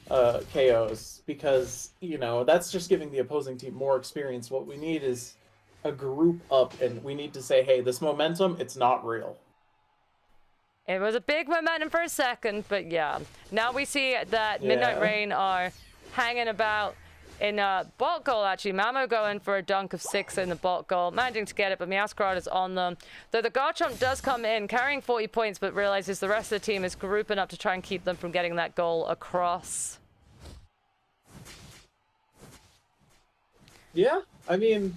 KOs because, you know, that's just giving the opposing team more experience. What we need is a group up, and we need to say, hey, this momentum, it's not real. It was a big momentum for a second, but yeah. Now we see that Midnight Rain are hanging about in bot goal, actually. Mamo going for a dunk of 6 in the bot goal, managing to get it, but Meowscarada is on them. Though the Garchomp does come in, carrying 40 points, but realizes the rest of the team is grouping up to try and keep them from getting that goal across. Yeah, I mean,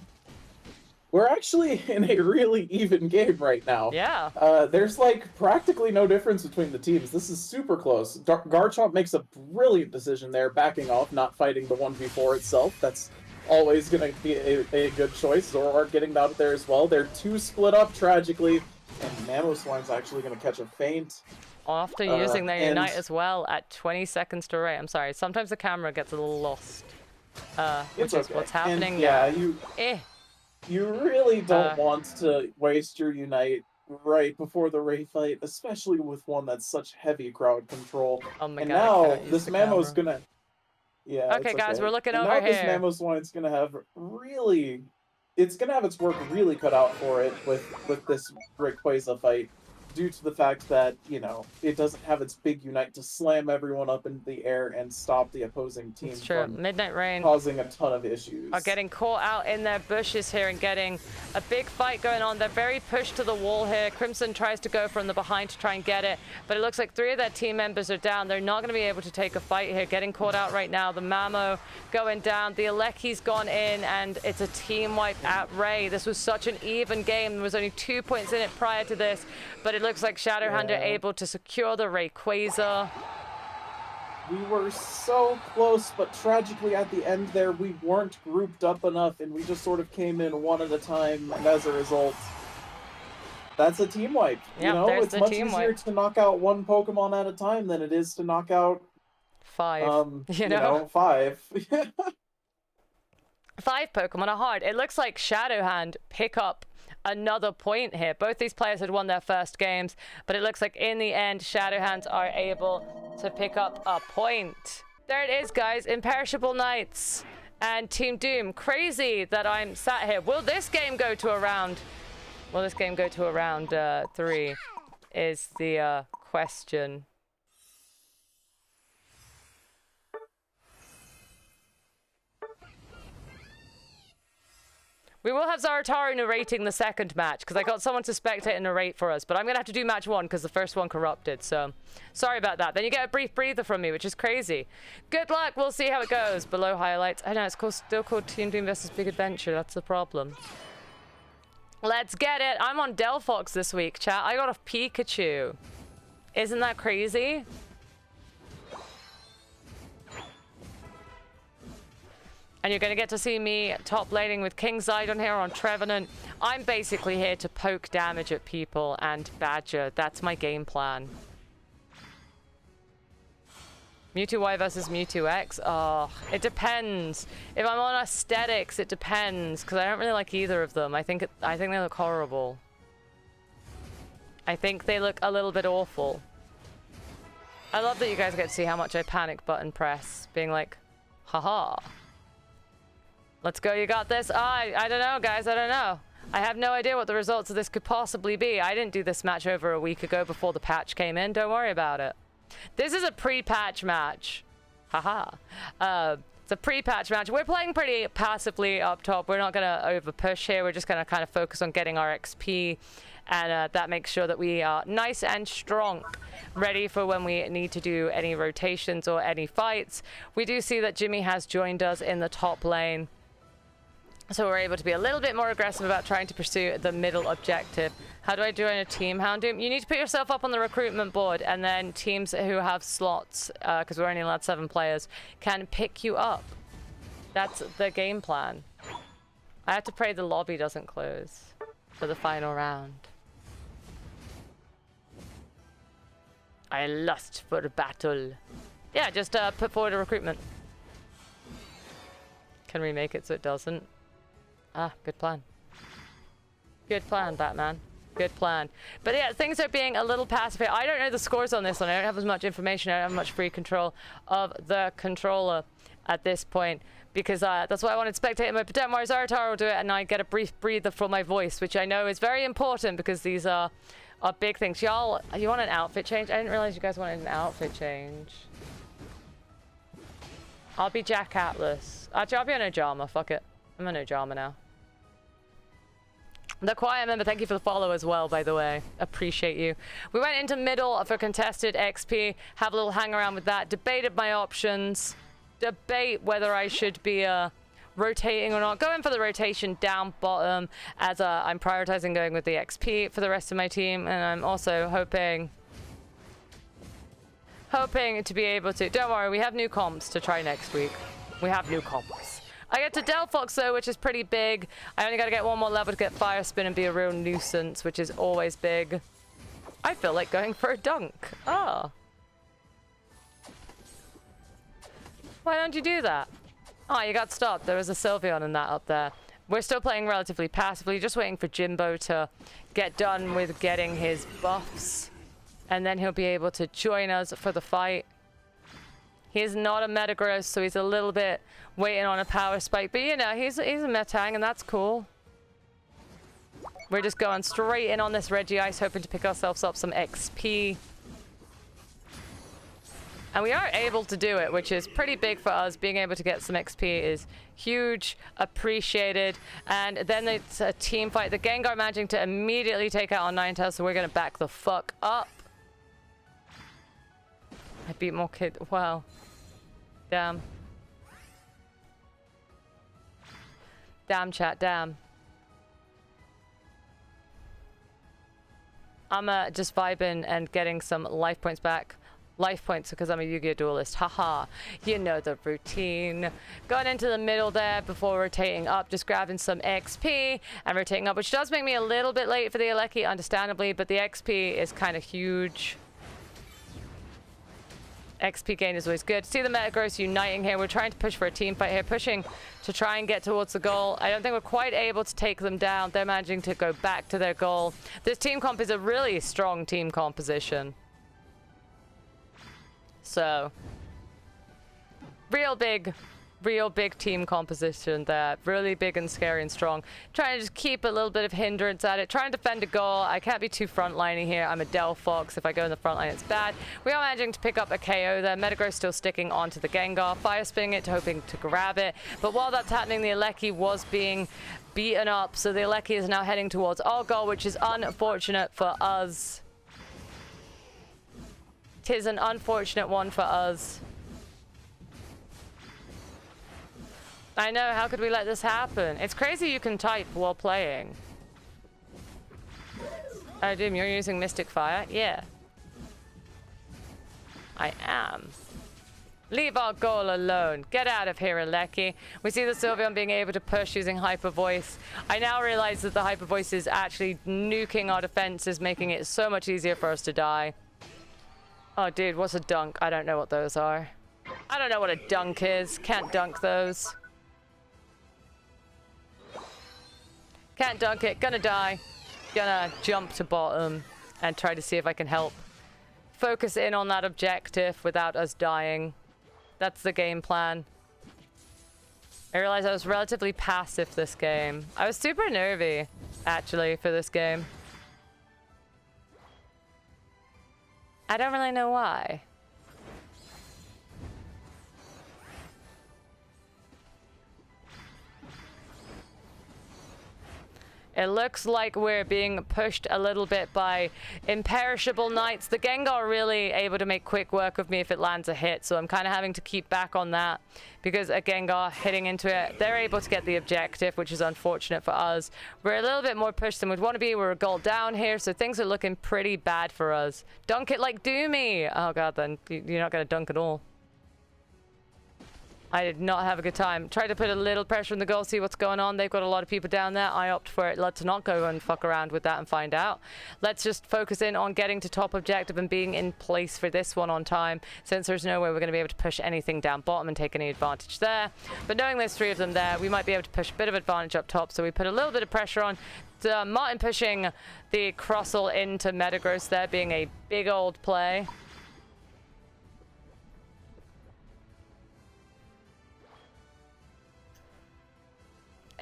we're actually in a really even game right now. Yeah. There's like practically no difference between the teams. This is super close. Garchomp makes a brilliant decision there, backing off, not fighting the 1v4 itself. That's always going to be a good choice. Zoroark getting out of there as well. They're 2 split up tragically, and Mamoswine's actually going to catch a feint. After using their Unite as well at 20 seconds to rate. I'm sorry, sometimes the camera gets a little lost. Which is what's happening. And yeah, you really don't want to waste your Unite right before the Ray fight, especially with one that's such heavy crowd control. Oh my and god, now this Mamo's gonna... Yeah, okay, guys, we're looking and over now here. This Mamoswine's gonna have really... It's gonna have its work really cut out for it with this Rayquaza fight, due to the fact that, you know, it doesn't have its big Unite to slam everyone up into the air and stop the opposing team from Midnight Rain causing a ton of issues. Are getting caught out in their bushes here and getting a big fight going on. They're very pushed to the wall here. Crimson tries to go from the behind to try and get it, but it looks like 3 of their team members are down. They're not going to be able to take a fight here. Getting caught out right now. The Mamo going down. The Aleki's gone in, and it's a team wipe at Ray. This was such an even game. There was only 2 points in it prior to this, but it looks like Shadowhand are able to secure the Rayquaza. We were so close, but tragically at the end there, we weren't grouped up enough, and we just sort of came in one at a time, and as a result, that's a team wipe. Yep, you know, it's much easier wipe. to knock out 1 Pokemon at a time than it is to knock out 5. you know 5. 5 Pokemon are hard. It looks like Shadowhand pick up another point here. Both these players had won their first games, but it looks like in the end, Shadowhands are able to pick up a point. There it is, guys. Imperishable Knights and Team Doom. Crazy that I'm sat here. Will this game go to a round? Will this game go to a round 3 is the question. We will have Zarataru narrating the second match, because I got someone to spectate and narrate for us, but I'm going to have to do match 1 because the first one corrupted, so sorry about that. Then you get a brief breather from me, which is crazy. Good luck, we'll see how it goes. Below highlights. I know, it's still called Team Doom vs. Big Adventure, that's the problem. Let's get it. I'm on Delphox this week, chat. I got a Pikachu. Isn't that crazy? And you're going to get to see me top laning with King Zidon here on Trevenant. I'm basically here to poke damage at people and badger. That's my game plan. Mewtwo Y versus Mewtwo X? Oh, it depends. If I'm on aesthetics, it depends. Because I don't really like either of them. I think they look horrible. I think they look a little bit awful. I love that you guys get to see how much I panic button press. Being like, haha. Let's go, you got this. I don't know, guys, I don't know. I have no idea what the results of this could possibly be. I didn't do this match over a week ago before the patch came in. Don't worry about it. This is a pre-patch match. Haha. It's a pre-patch match. We're playing pretty passively up top. We're not going to over-push here. We're just going to kind of focus on getting our XP. And that makes sure that we are nice and strong, ready for when we need to do any rotations or any fights. We do see that Jimmy has joined us in the top lane. So we're able to be a little bit more aggressive about trying to pursue the middle objective. How do I join a team, Houndoom? You need to put yourself up on the recruitment board, and then teams who have slots, because we're only allowed 7 players, can pick you up. That's the game plan. I have to pray the lobby doesn't close for the final round. I lust for battle. Yeah, just put forward a recruitment. Can we make it so it doesn't? Ah, good plan. Good plan, Batman. Good plan. But yeah, things are being a little passive here. I don't know the scores on this one. I don't have as much information. I don't have much free control of the controller at this point. because that's why I wanted spectator mode. But don't worry, Zeratar will do it, and I get a brief breather for my voice, which I know is very important because these are big things. Y'all, you want an outfit change? I didn't realize you guys wanted an outfit change. I'll be Jack Atlas. Actually, I'll be an Ojama. Fuck it. I'm an Ojama now. The Quiet Member, thank you for the follow as well, by the way. Appreciate you. We went into middle for contested XP. Have a little hang around with that. Debated my options. Debate whether I should be rotating or not. Go in for the rotation down bottom as I'm prioritizing going with the XP for the rest of my team. And I'm also hoping to be able to... Don't worry, we have new comps to try next week. We have new comps. I get to Delphox though, which is pretty big. I only got to get one more level to get Fire Spin and be a real nuisance, which is always big. I feel like going for a dunk. Oh. Why don't you do that? Oh, you got stopped. There was a Sylveon in that up there. We're still playing relatively passively, just waiting for Jimbo to get done with getting his buffs. And then he'll be able to join us for the fight. He's not a Metagross, so he's a little bit waiting on a power spike. But, you know, he's a Metang, and that's cool. We're just going straight in on this Regice, hoping to pick ourselves up some XP. And we are able to do it, which is pretty big for us. Being able to get some XP is huge, appreciated. And then it's a team fight. The Gengar managing to immediately take out our Ninetales, so we're going to back the fuck up. I beat more kid. Wow. Damn. Damn, chat. Damn. I'm just vibing and getting some life points back. Life points because I'm a Yu-Gi-Oh! Duelist. Haha. You know the routine. Going into the middle there before rotating up. Just grabbing some XP and rotating up, which does make me a little bit late for the Aleki, understandably, but the XP is kind of huge. XP gain is always good. See the Metagross uniting here. We're trying to push for a team fight here, pushing to try and get towards the goal. I don't think we're quite able to take them down. They're managing to go back to their goal. This team comp is a really strong team composition. So, real big team composition there. Really big and scary and strong. Trying to just keep a little bit of hindrance at it. Trying to defend a goal. I can't be too frontlining here. I'm a Delphox. If I go in the front line, it's bad. We are managing to pick up a KO there. Metagross still sticking onto the Gengar. Fire spinning it, hoping to grab it. But while that's happening, the Aleki was being beaten up. So the Aleki is now heading towards our goal, which is unfortunate for us. Tis an unfortunate one for us. I know, how could we let this happen? It's crazy you can type while playing. Oh, Doom, you're using Mystic Fire? Yeah. I am. Leave our goal alone. Get out of here, Aleki. We see the Sylveon being able to push using Hyper Voice. I now realize that the Hyper Voice is actually nuking our defenses, making it so much easier for us to die. Oh, dude, what's a dunk? I don't know what those are. I don't know what a dunk is. Can't dunk those. Can't dunk it. Gonna die. Gonna jump to bottom and try to see if I can help focus in on that objective without us dying. That's the game plan. I realized I was relatively passive this game. I was super nervy, actually, for this game. I don't really know why. It looks like we're being pushed a little bit by Imperishable Knights. The Gengar really able to make quick work of me if it lands a hit, so I'm kind of having to keep back on that because a Gengar hitting into it, they're able to get the objective, which is unfortunate for us. We're a little bit more pushed than we'd want to be. We're a goal down here, so things are looking pretty bad for us. Dunk it like Doomy! Oh god, then you're not going to dunk at all. I did not have a good time. Tried to put a little pressure on the goal, see what's going on. They've got a lot of people down there. I opt for it. Let's not go and fuck around with that and find out. Let's just focus in on getting to top objective and being in place for this one on time, since there's no way we're going to be able to push anything down bottom and take any advantage there. But knowing there's three of them there, we might be able to push a bit of advantage up top. So we put a little bit of pressure on. Martin pushing the Crossel into Metagross there, being a big old play.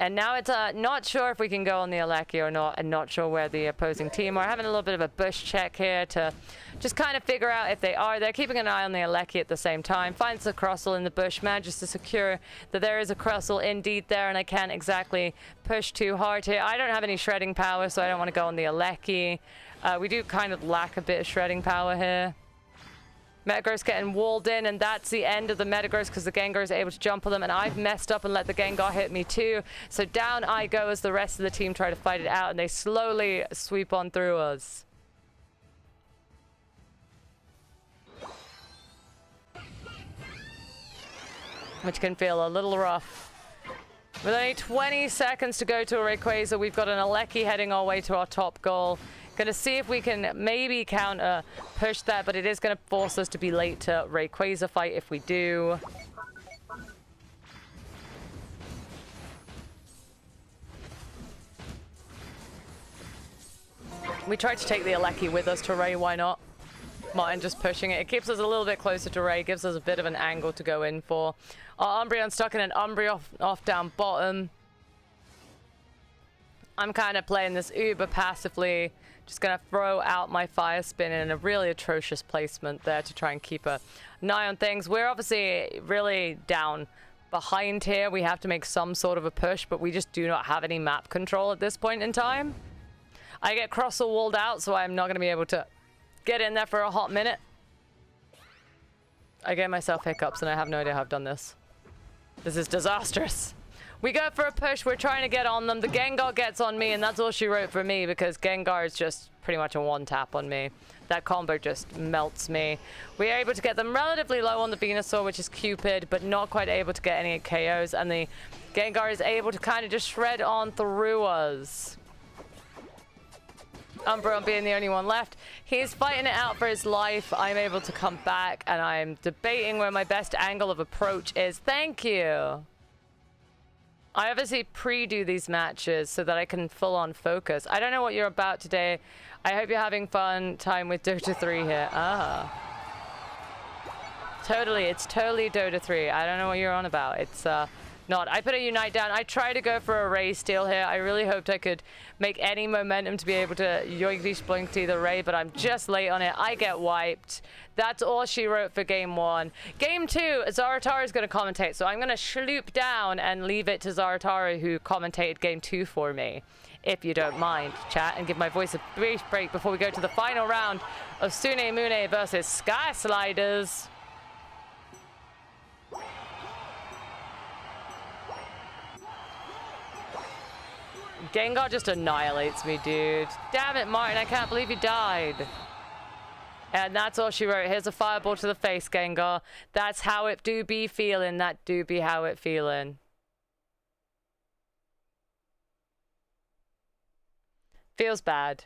And now it's not sure if we can go on the Aleki or not, and not sure where the opposing team are. Having a little bit of a bush check here to just kind of figure out if they are. They're keeping an eye on the Aleki at the same time. Finds the Crossel in the bush, manages to secure that there is a Crossel indeed there, and I can't exactly push too hard here. I don't have any shredding power, so I don't want to go on the Aleki. We do kind of lack a bit of shredding power here. Metagross getting walled in, and that's the end of the Metagross because the Gengar is able to jump on them, and I've messed up and let the Gengar hit me too. So down I go as the rest of the team try to fight it out, and they slowly sweep on through us. Which can feel a little rough. With only 20 seconds to go to a Rayquaza, we've got an Aleki heading our way to our top goal. Gonna see if we can maybe counter push that, but it is gonna force us to be late to Rayquaza fight if we do. We tried to take the Aleki with us to Ray, why not? Martin just pushing it. It keeps us a little bit closer to Ray, gives us a bit of an angle to go in for. Our Umbreon stuck in an Umbreon off down bottom. I'm kind of playing this uber passively. Just going to throw out my Fire Spin in a really atrocious placement there to try and keep an eye on things. We're obviously really down behind here. We have to make some sort of a push, but we just do not have any map control at this point in time. I get Crossel walled out, so I'm not going to be able to get in there for a hot minute. I gave myself hiccups, and I have no idea how I've done this. This is disastrous. We go for a push. We're trying to get on them. The Gengar gets on me, and that's all she wrote for me because Gengar is just pretty much a one-tap on me. That combo just melts me. We are able to get them relatively low on the Venusaur, which is Cupid, but not quite able to get any KOs, and the Gengar is able to kind of just shred on through us. Umbreon being the only one left. He's fighting it out for his life. I'm able to come back, and I'm debating where my best angle of approach is. Thank you. I obviously pre-do these matches so that I can full-on focus. I don't know what you're about today. I hope you're having fun time with Dota 3 here. Ah. Totally, it's totally Dota 3. I don't know what you're on about. It's not. I put a Unite down. I tried to go for a Ray steal here. I really hoped I could make any momentum to be able to yoinkty sploinkty the Ray, but I'm just late on it. I get wiped. That's all she wrote for game 1. Game 2, Zaratara is going to commentate, so I'm going to sloop down and leave it to Zaratara, who commentated game 2 for me, if you don't mind, chat, and give my voice a brief break before we go to the final round of Sune Mune versus Sky Sliders. Gengar just annihilates me, dude. Damn it, Martin, I can't believe you died. And that's all she wrote. Here's a fireball to the face, Gengar. That's how it do be feeling. That do be how it feeling. Feels bad.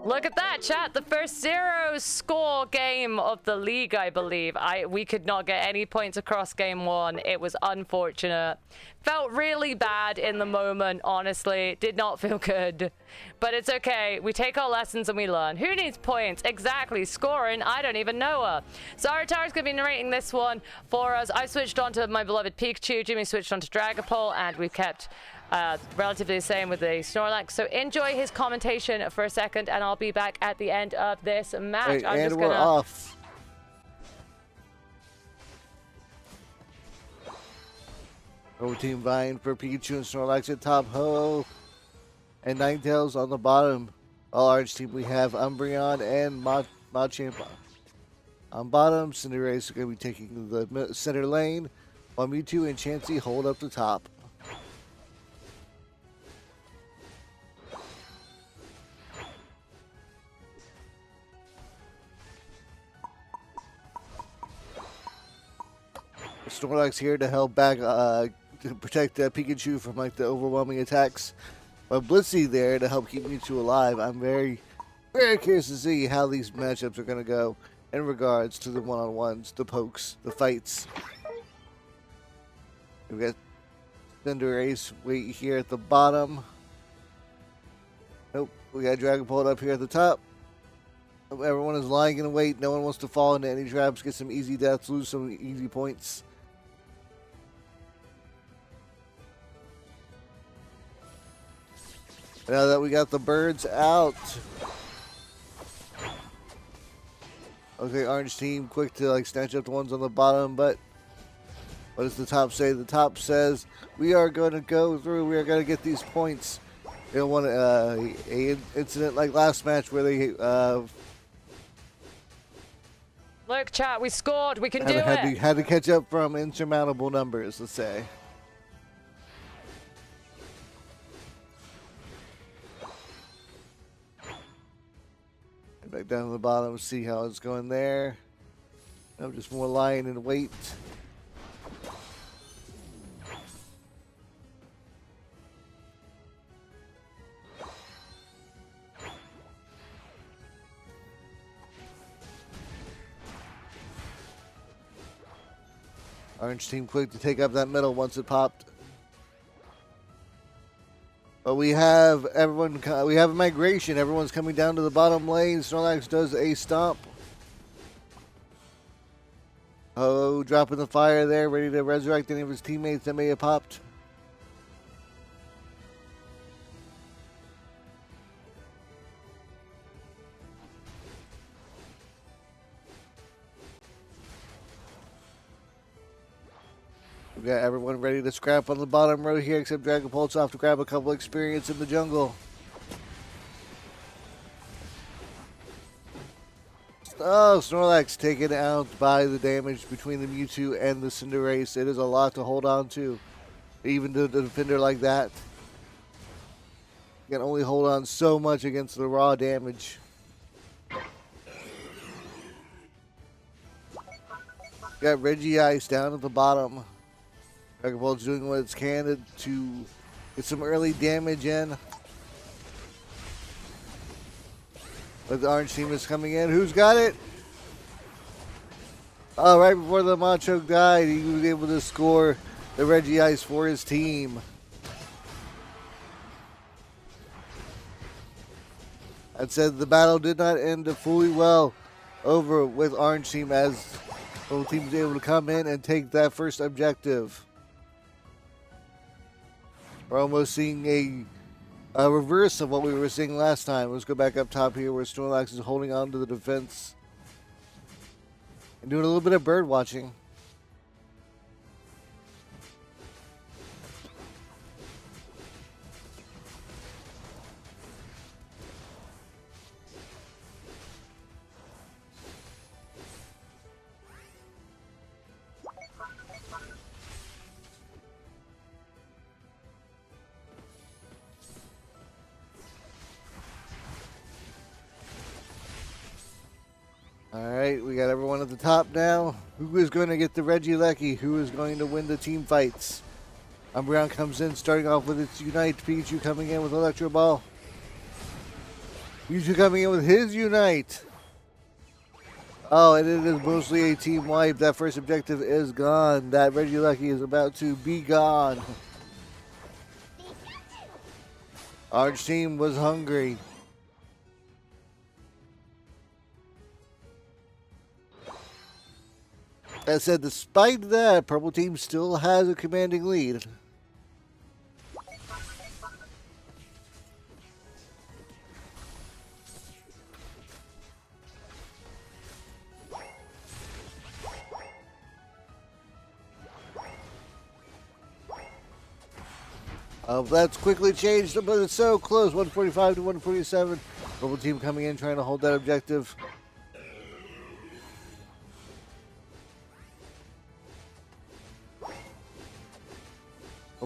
Look at that, chat. The first 0-score game of the league, I believe. We could not get any points across game 1. It was unfortunate. Felt really bad in the moment, honestly. Did not feel good. But it's okay. We take our lessons and we learn. Who needs points? Exactly. Scoring, I don't even know her. Zaratara's going to be narrating this one for us. I switched on to my beloved Pikachu. Jimmy switched on to Dragapult, and we've kept relatively the same with the Snorlax. So enjoy his commentation for a second, and I'll be back at the end of this match. Hey, and we're off. Over team vying for Pikachu and Snorlax at top. Ho! And Ninetales on the bottom. All orange team, we have Umbreon and Machamp on bottom. Cinderace are going to be taking the center lane, while Mewtwo and Chansey hold up the top. Snorlax here to help back, to protect Pikachu from like the overwhelming attacks. But Blissey there to help keep Mewtwo alive. I'm very, very curious to see how these matchups are going to go in regards to the one-on-ones, the pokes, the fights. We've got Cinderace wait here at the bottom. Nope, we got Dragapult up here at the top. Everyone is lying in wait. No one wants to fall into any traps, get some easy deaths, lose some easy points. Now that we got the birds out. Okay, orange team quick to like snatch up the ones on the bottom, but what does the top say? The top says we are going to go through. We are going to get these points. They don't want a incident like last match where they Look, chat, we scored. We can do it. had to catch up from insurmountable numbers, let's say. Back down to the bottom, see how it's going there. No, just more lying in wait. Orange team quick to take up that middle once it popped. But we have everyone. We have a migration. Everyone's coming down to the bottom lane. Snorlax does a stomp. Oh, dropping the fire there, ready to resurrect any of his teammates that may have popped. We got everyone ready to scrap on the bottom row here, except Dragon Pulse off to grab a couple experience in the jungle. Oh, Snorlax taken out by the damage between the Mewtwo and the Cinderace. It is a lot to hold on to, even to the defender like that. You can only hold on so much against the raw damage. Got Regice down at the bottom. Dragon Ball's doing what it can to get some early damage in. But the orange team is coming in. Who's got it? Oh, right before the Machoke died, he was able to score the Regice for his team. That said, the battle did not end fully well over with orange team as both teams were able to come in and take that first objective. We're almost seeing a reverse of what we were seeing last time. Let's go back up top here where Snorlax is holding on to the defense and doing a little bit of bird watching. Alright, we got everyone at the top now. Who is going to get the Regieleki? Who is going to win the team fights? Umbreon comes in, starting off with its Unite. Pikachu coming in with Electro Ball. Pikachu coming in with his Unite. Oh, and it is mostly a team wipe. That first objective is gone. That Regieleki is about to be gone. Orange team was hungry. That said, despite that, purple team still has a commanding lead. That's quickly changed, but it's so close. 145 to 147. Purple team coming in, trying to hold that objective.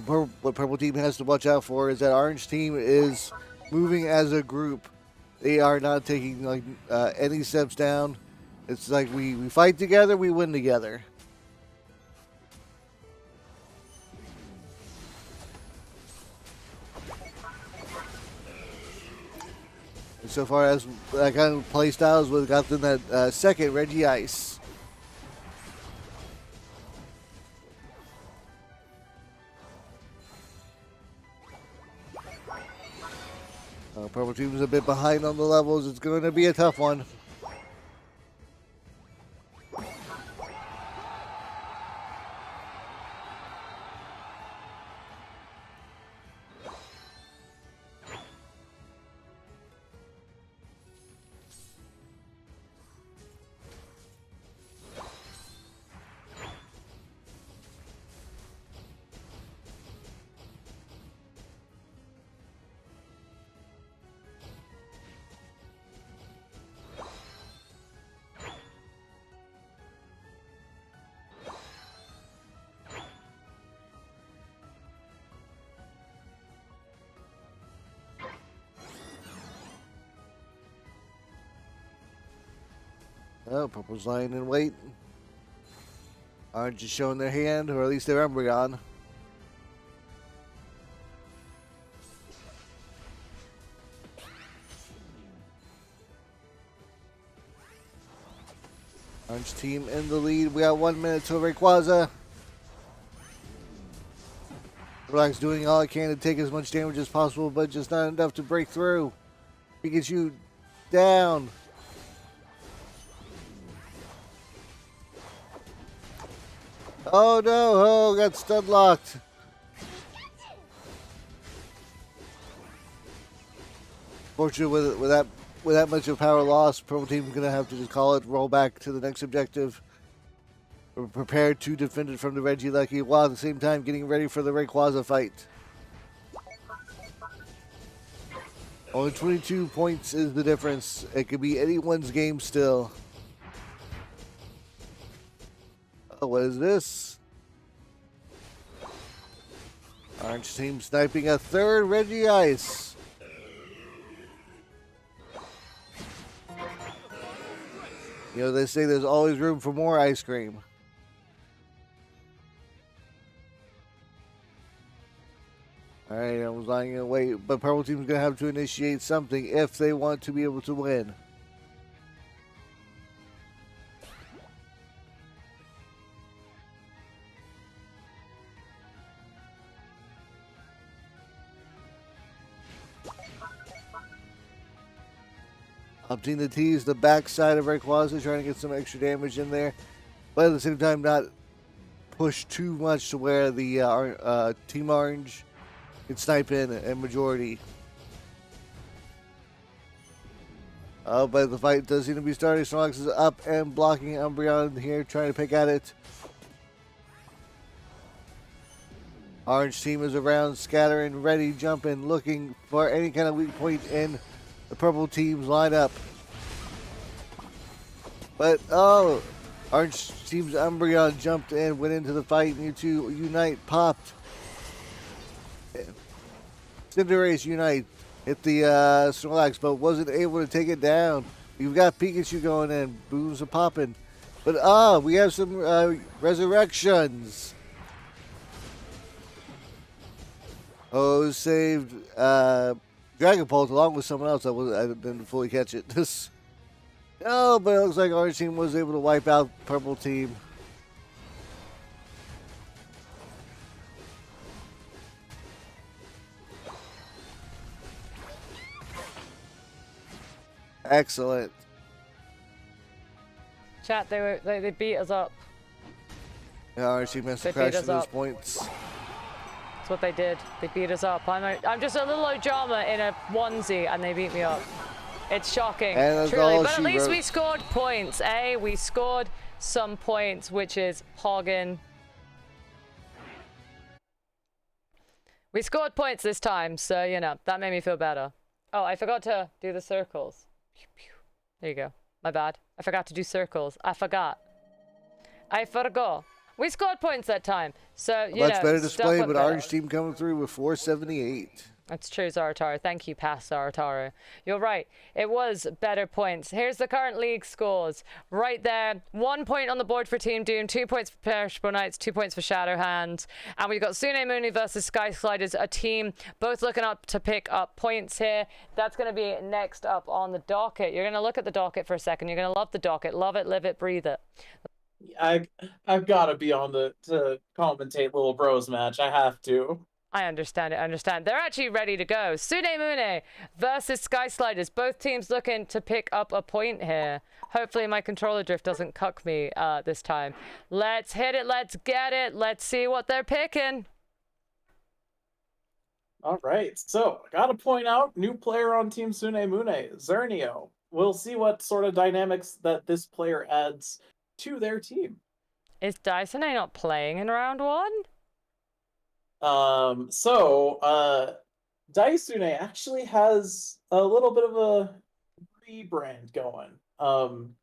What purple team has to watch out for is that orange team is moving as a group. They are not taking like any steps down. It's like we fight together, we win together. And so far as that kind of play styles, we got them that second Regice. Purple team is a bit behind on the levels. It's going to be a tough one. Oh, purple's lying in wait. Orange is showing their hand, or at least their Umbreon. Orange team in the lead. We got 1 minute till Rayquaza. Black's doing all it can to take as much damage as possible, but just not enough to break through. Pikachu down. Oh no, oh, got stun locked. Fortunately, with that much of power loss, Purple Team's gonna have to just call it, roll back to the next objective. We're prepared to defend it from the Regieleki while at the same time getting ready for the Rayquaza fight. Only 22 points is the difference. It could be anyone's game still. Oh, what is this? Orange team sniping a third Regice. You know, they say there's always room for more ice cream. Alright, I was lying in wait, but Purple Team's going to have to initiate something if they want to be able to win. Opting to tease the backside of Rayquaza, trying to get some extra damage in there, but at the same time not push too much to where the Team Orange can snipe in majority. Oh, but the fight does seem to be starting. Snorlax is up and blocking Umbreon here, trying to pick at it. Orange team is around, scattering, ready, jumping, looking for any kind of weak point in the Purple team's lineup. But, oh, Orange team's Umbreon jumped in, went into the fight. Mewtwo Unite popped. Cinderace Unite hit the Snorlax, but wasn't able to take it down. You've got Pikachu going in. Booms are popping. But, we have some resurrections. Oh, saved Dragapult along with someone else. I didn't fully catch it. Oh, but it looks like Orange team was able to wipe out Purple team. Excellent. Chat, they beat us up. Yeah, Orange team has to crash to those points. That's what they did. They beat us up. I'm just a little Ojama in a onesie, and they beat me up. It's shocking, truly. But at least we scored points, eh? We scored some points, which is hogging. We scored points this time, so, you know, that made me feel better. Oh, I forgot to do the circles. There you go. My bad. I forgot to do circles. I forgot. We scored points that time. So, you know, much better display, but Orange team coming through with 478. That's true, Zarataro. Thank you, past Zarataro. You're right. It was better points. Here's the current league scores. Right there. 1 point on the board for Team Doom. 2 points for Imperishable Knights. 2 points for Shadowhand. And we've got Sune Mune versus Sky Sliders, a team both looking up to pick up points here. That's going to be next up on the docket. You're going to look at the docket for a second. You're going to love the docket. Love it, live it, breathe it. I've got to be on to commentate Little Bros match. I have to. I understand it, I understand. They're actually ready to go. Sune Mune versus Sky Sliders. Both teams looking to pick up a point here. Hopefully my controller drift doesn't cuck me this time. Let's hit it, let's get it. Let's see what they're picking. All right, so I got to point out, new player on Team Sune Mune, Zernio. We'll see what sort of dynamics that this player adds to their team. Is Dyson not playing in round one? Daisune actually has a little bit of a rebrand going.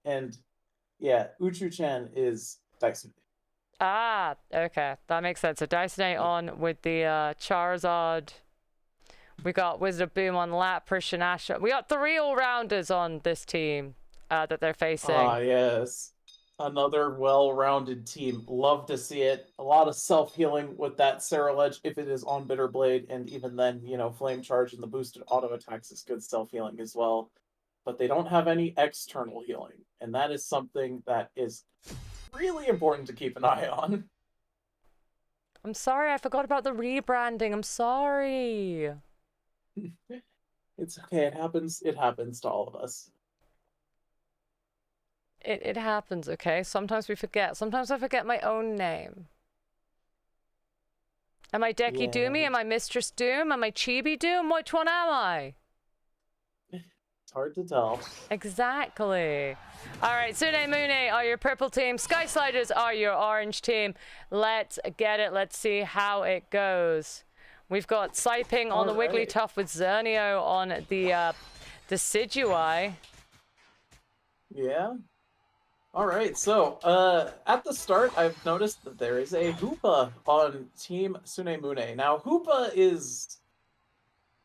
And yeah, Uchu-chan is Daisune. Ah, okay. That makes sense. So Daisune on with the Charizard. We got Wizard of Boom on Lapras, Shinasha. We got 3 all-rounders on this team. that they're facing. Ah, yes. Another well-rounded team. Love to see it. A lot of self-healing with that Sarah Ledge if it is on Bitter Blade, and even then, you know, Flame Charge and the boosted auto attacks is good self-healing as well. But they don't have any external healing, and that is something that is really important to keep an eye on. I'm sorry, I forgot about the rebranding. I'm sorry. It's okay, it happens. It happens to all of us. It happens, okay? Sometimes we forget. Sometimes I forget my own name. Am I Decky Yeah. Doomy? Am I Mistress Doom? Am I Chibi Doom? Which one am I? It's hard to tell. Exactly. All right, Sune, Mune are your purple team. Sky Sliders are your orange team. Let's get it. Let's see how it goes. We've got Siping on the Wigglytuff with Zernio on the Decidueye. Yeah. All right, so at the start, I've noticed that there is a Hoopa on Team Sune Mune. Now, Hoopa is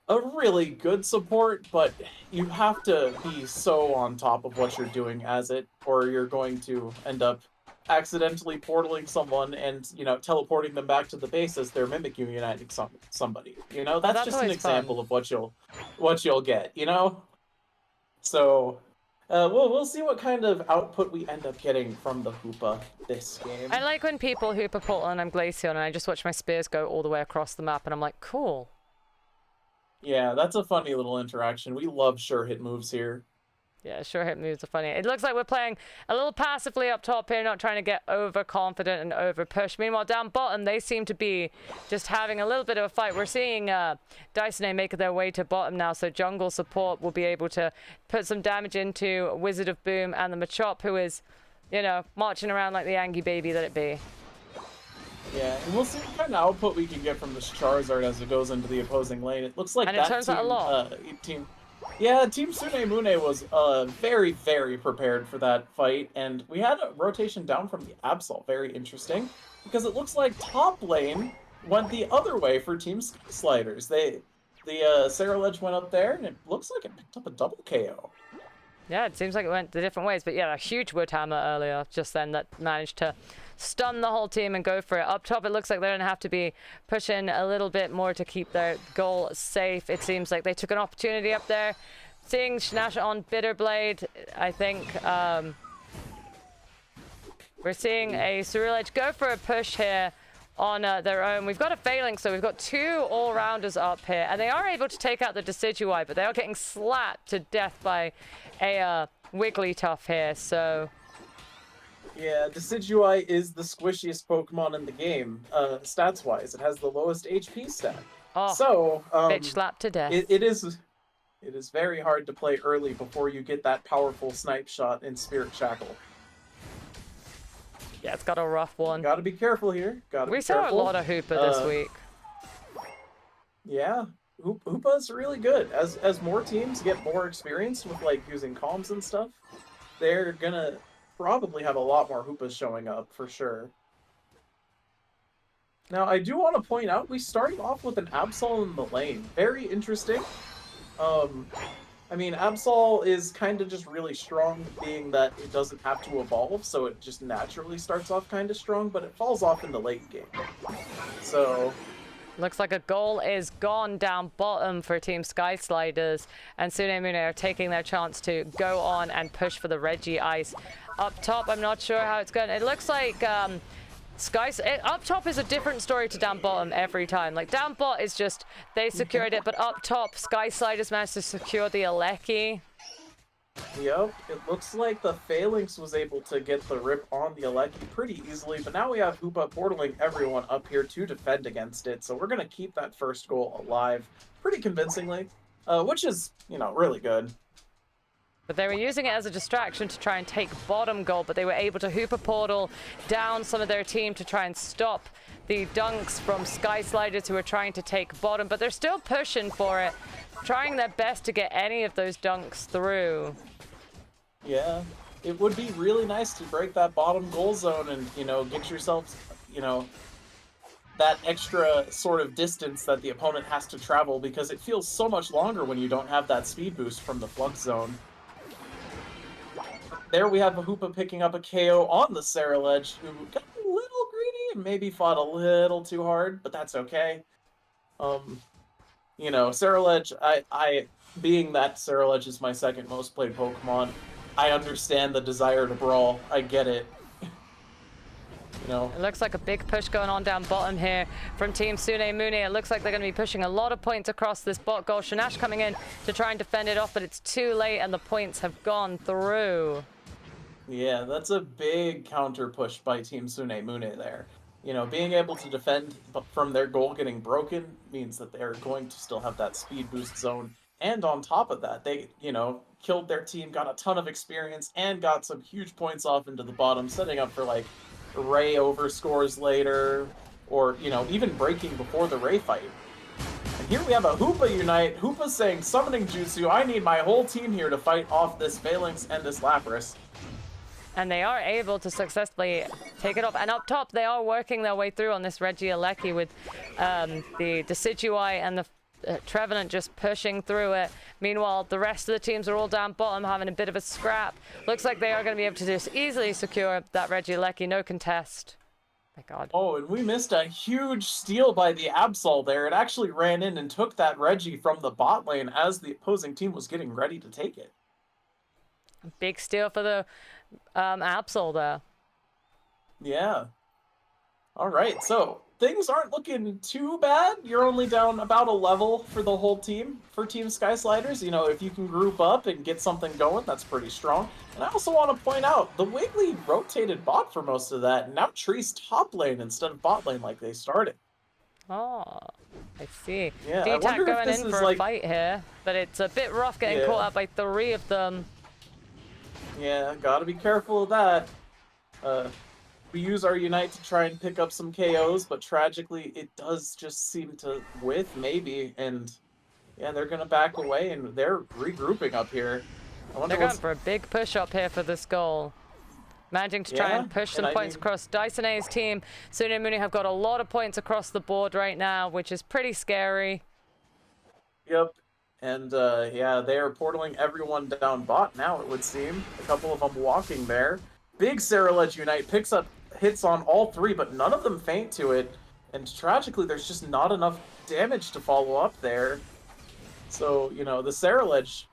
a really good support, but you have to be so on top of what you're doing as it, or you're going to end up accidentally portaling someone and, you know, teleporting them back to the base as they're Mimic uniting somebody. You know, that's just an example of what you'll get, you know? So we'll see what kind of output we end up getting from the Hoopa this game. I like when people Hoopa portal and I'm Glaceon and I just watch my spears go all the way across the map and I'm like, cool. Yeah, that's a funny little interaction. We love sure hit moves here. Yeah, sure hit moves are funny. It looks like we're playing a little passively up top here, not trying to get overconfident and over push. Meanwhile, down bottom, they seem to be just having a little bit of a fight. We're seeing Dysone make their way to bottom now, so jungle support will be able to put some damage into Wizard of Boom and the Machop, who is, you know, marching around like the angry baby that it be. Yeah, and we'll see what kind of output we can get from this Charizard as it goes into the opposing lane. It looks like and that it turns out a lot. Team Sune Mune was very, very prepared for that fight, and we had a rotation down from the Absol. Very interesting, because it looks like top lane went the other way for Team Sliders. The Sarah Ledge went up there, and it looks like it picked up a double KO. Yeah, it seems like it went the different ways, but yeah, a huge wood hammer earlier just then that managed to stun the whole team and go for it. Up top, it looks like they're going to have to be pushing a little bit more to keep their goal safe. It seems like they took an opportunity up there. Seeing Shnash on Bitter Blade, I think we're seeing a Ceruledge go for a push here on their own. We've got a Phalanx, so we've got two all-rounders up here, and they are able to take out the Decidueye, but they are getting slapped to death by a Wigglytuff here, so... Yeah, Decidueye is the squishiest Pokemon in the game, stats-wise. It has the lowest HP stat. Oh, so, bitch slapped to death. It is very hard to play early before you get that powerful snipe shot in Spirit Shackle. Yeah, it's got a rough one. Gotta be careful here. We saw a lot of Hoopa this week. Yeah, Hoopa's really good. As more teams get more experienced with like using comms and stuff, they're gonna probably have a lot more Hoopas showing up for sure. Now, I do want to point out we started off with an Absol in the lane. Very interesting. I mean, Absol is kind of just really strong, being that it doesn't have to evolve, so it just naturally starts off kind of strong, but it falls off in the late game. So... Looks like a goal is gone down bottom for Team Sky Sliders, and Sune Mune are taking their chance to go on and push for the Reggie Ice. Up top, I'm not sure how it's going. It looks like up top is a different story to down bottom every time. Like down bot is just they secured it, but up top, Sky Sliders managed to secure the Aleki. Yep, it looks like the Phalanx was able to get the rip on the Aleki pretty easily, but now we have Hoopa portaling everyone up here to defend against it, so we're going to keep that first goal alive pretty convincingly, which is, you know, really good. But they were using it as a distraction to try and take bottom goal, but they were able to Hoopa portal down some of their team to try and stop the dunks from Sky Sliders who are trying to take bottom, but they're still pushing for it, trying their best to get any of those dunks through. Yeah, it would be really nice to break that bottom goal zone and, you know, get yourselves, you know, that extra sort of distance that the opponent has to travel, because it feels so much longer when you don't have that speed boost from the flux zone. there we have a Hoopa picking up a KO on the Saraledge, who got a little greedy and maybe fought a little too hard, but that's okay. You know, Saraledge, I being that Saraledge is my second most played Pokemon, I understand the desire to brawl. I get it. You know. It looks like a big push going on down bottom here from Team Sune Mune. It looks like they're going to be pushing a lot of points across this bot goal. Shanash coming in to try and defend it off, but it's too late and the points have gone through. Yeah, that's a big counter push by Team Sune Mune there. You know, being able to defend from their goal getting broken means that they're going to still have that speed boost zone. And on top of that, they, you know, killed their team, got a ton of experience, and got some huge points off into the bottom, setting up for, like, Ray over scores later, or, you know, even breaking before the Ray fight. And here we have a Hoopa Unite. Hoopa's saying, summoning Jutsu, I need my whole team here to fight off this Phalanx and this Lapras. And they are able to successfully take it off. And up top, they are working their way through on this Regieleki with the Decidueye and the Trevenant just pushing through it. Meanwhile, the rest of the teams are all down bottom having a bit of a scrap. Looks like they are going to be able to just easily secure that Regieleki, no contest. My God. Oh, and we missed a huge steal by the Absol there. It actually ran in and took that Reggie from the bot lane as the opposing team was getting ready to take it. Big steal for the Absol there. Yeah. All right, so things aren't looking too bad. You're only down about a level for the whole team, for Team Sky Sliders. You know, if you can group up and get something going, that's pretty strong. And I also want to point out, the Wiggly rotated bot for most of that, and now Tree's top lane instead of bot lane like they started. Oh, I see. Yeah, DTAC going in for a fight here, but it's a bit rough getting caught out by 3 of them. Yeah, gotta be careful of that. We use our Unite to try and pick up some KOs, but tragically it does just seem to whiff, maybe, and yeah, they're gonna back away and they're regrouping up here. They're going for a big push up here for this goal. Managing to try and push some points across Dyson A's team. Sune Mune have got a lot of points across the board right now, which is pretty scary. Yep. And yeah, they are portaling everyone down bot now, it would seem. A couple of them walking there. Big Saraledge Unite picks up hits on all 3, but none of them faint to it. And tragically, there's just not enough damage to follow up there. So, you know, the Saraledge,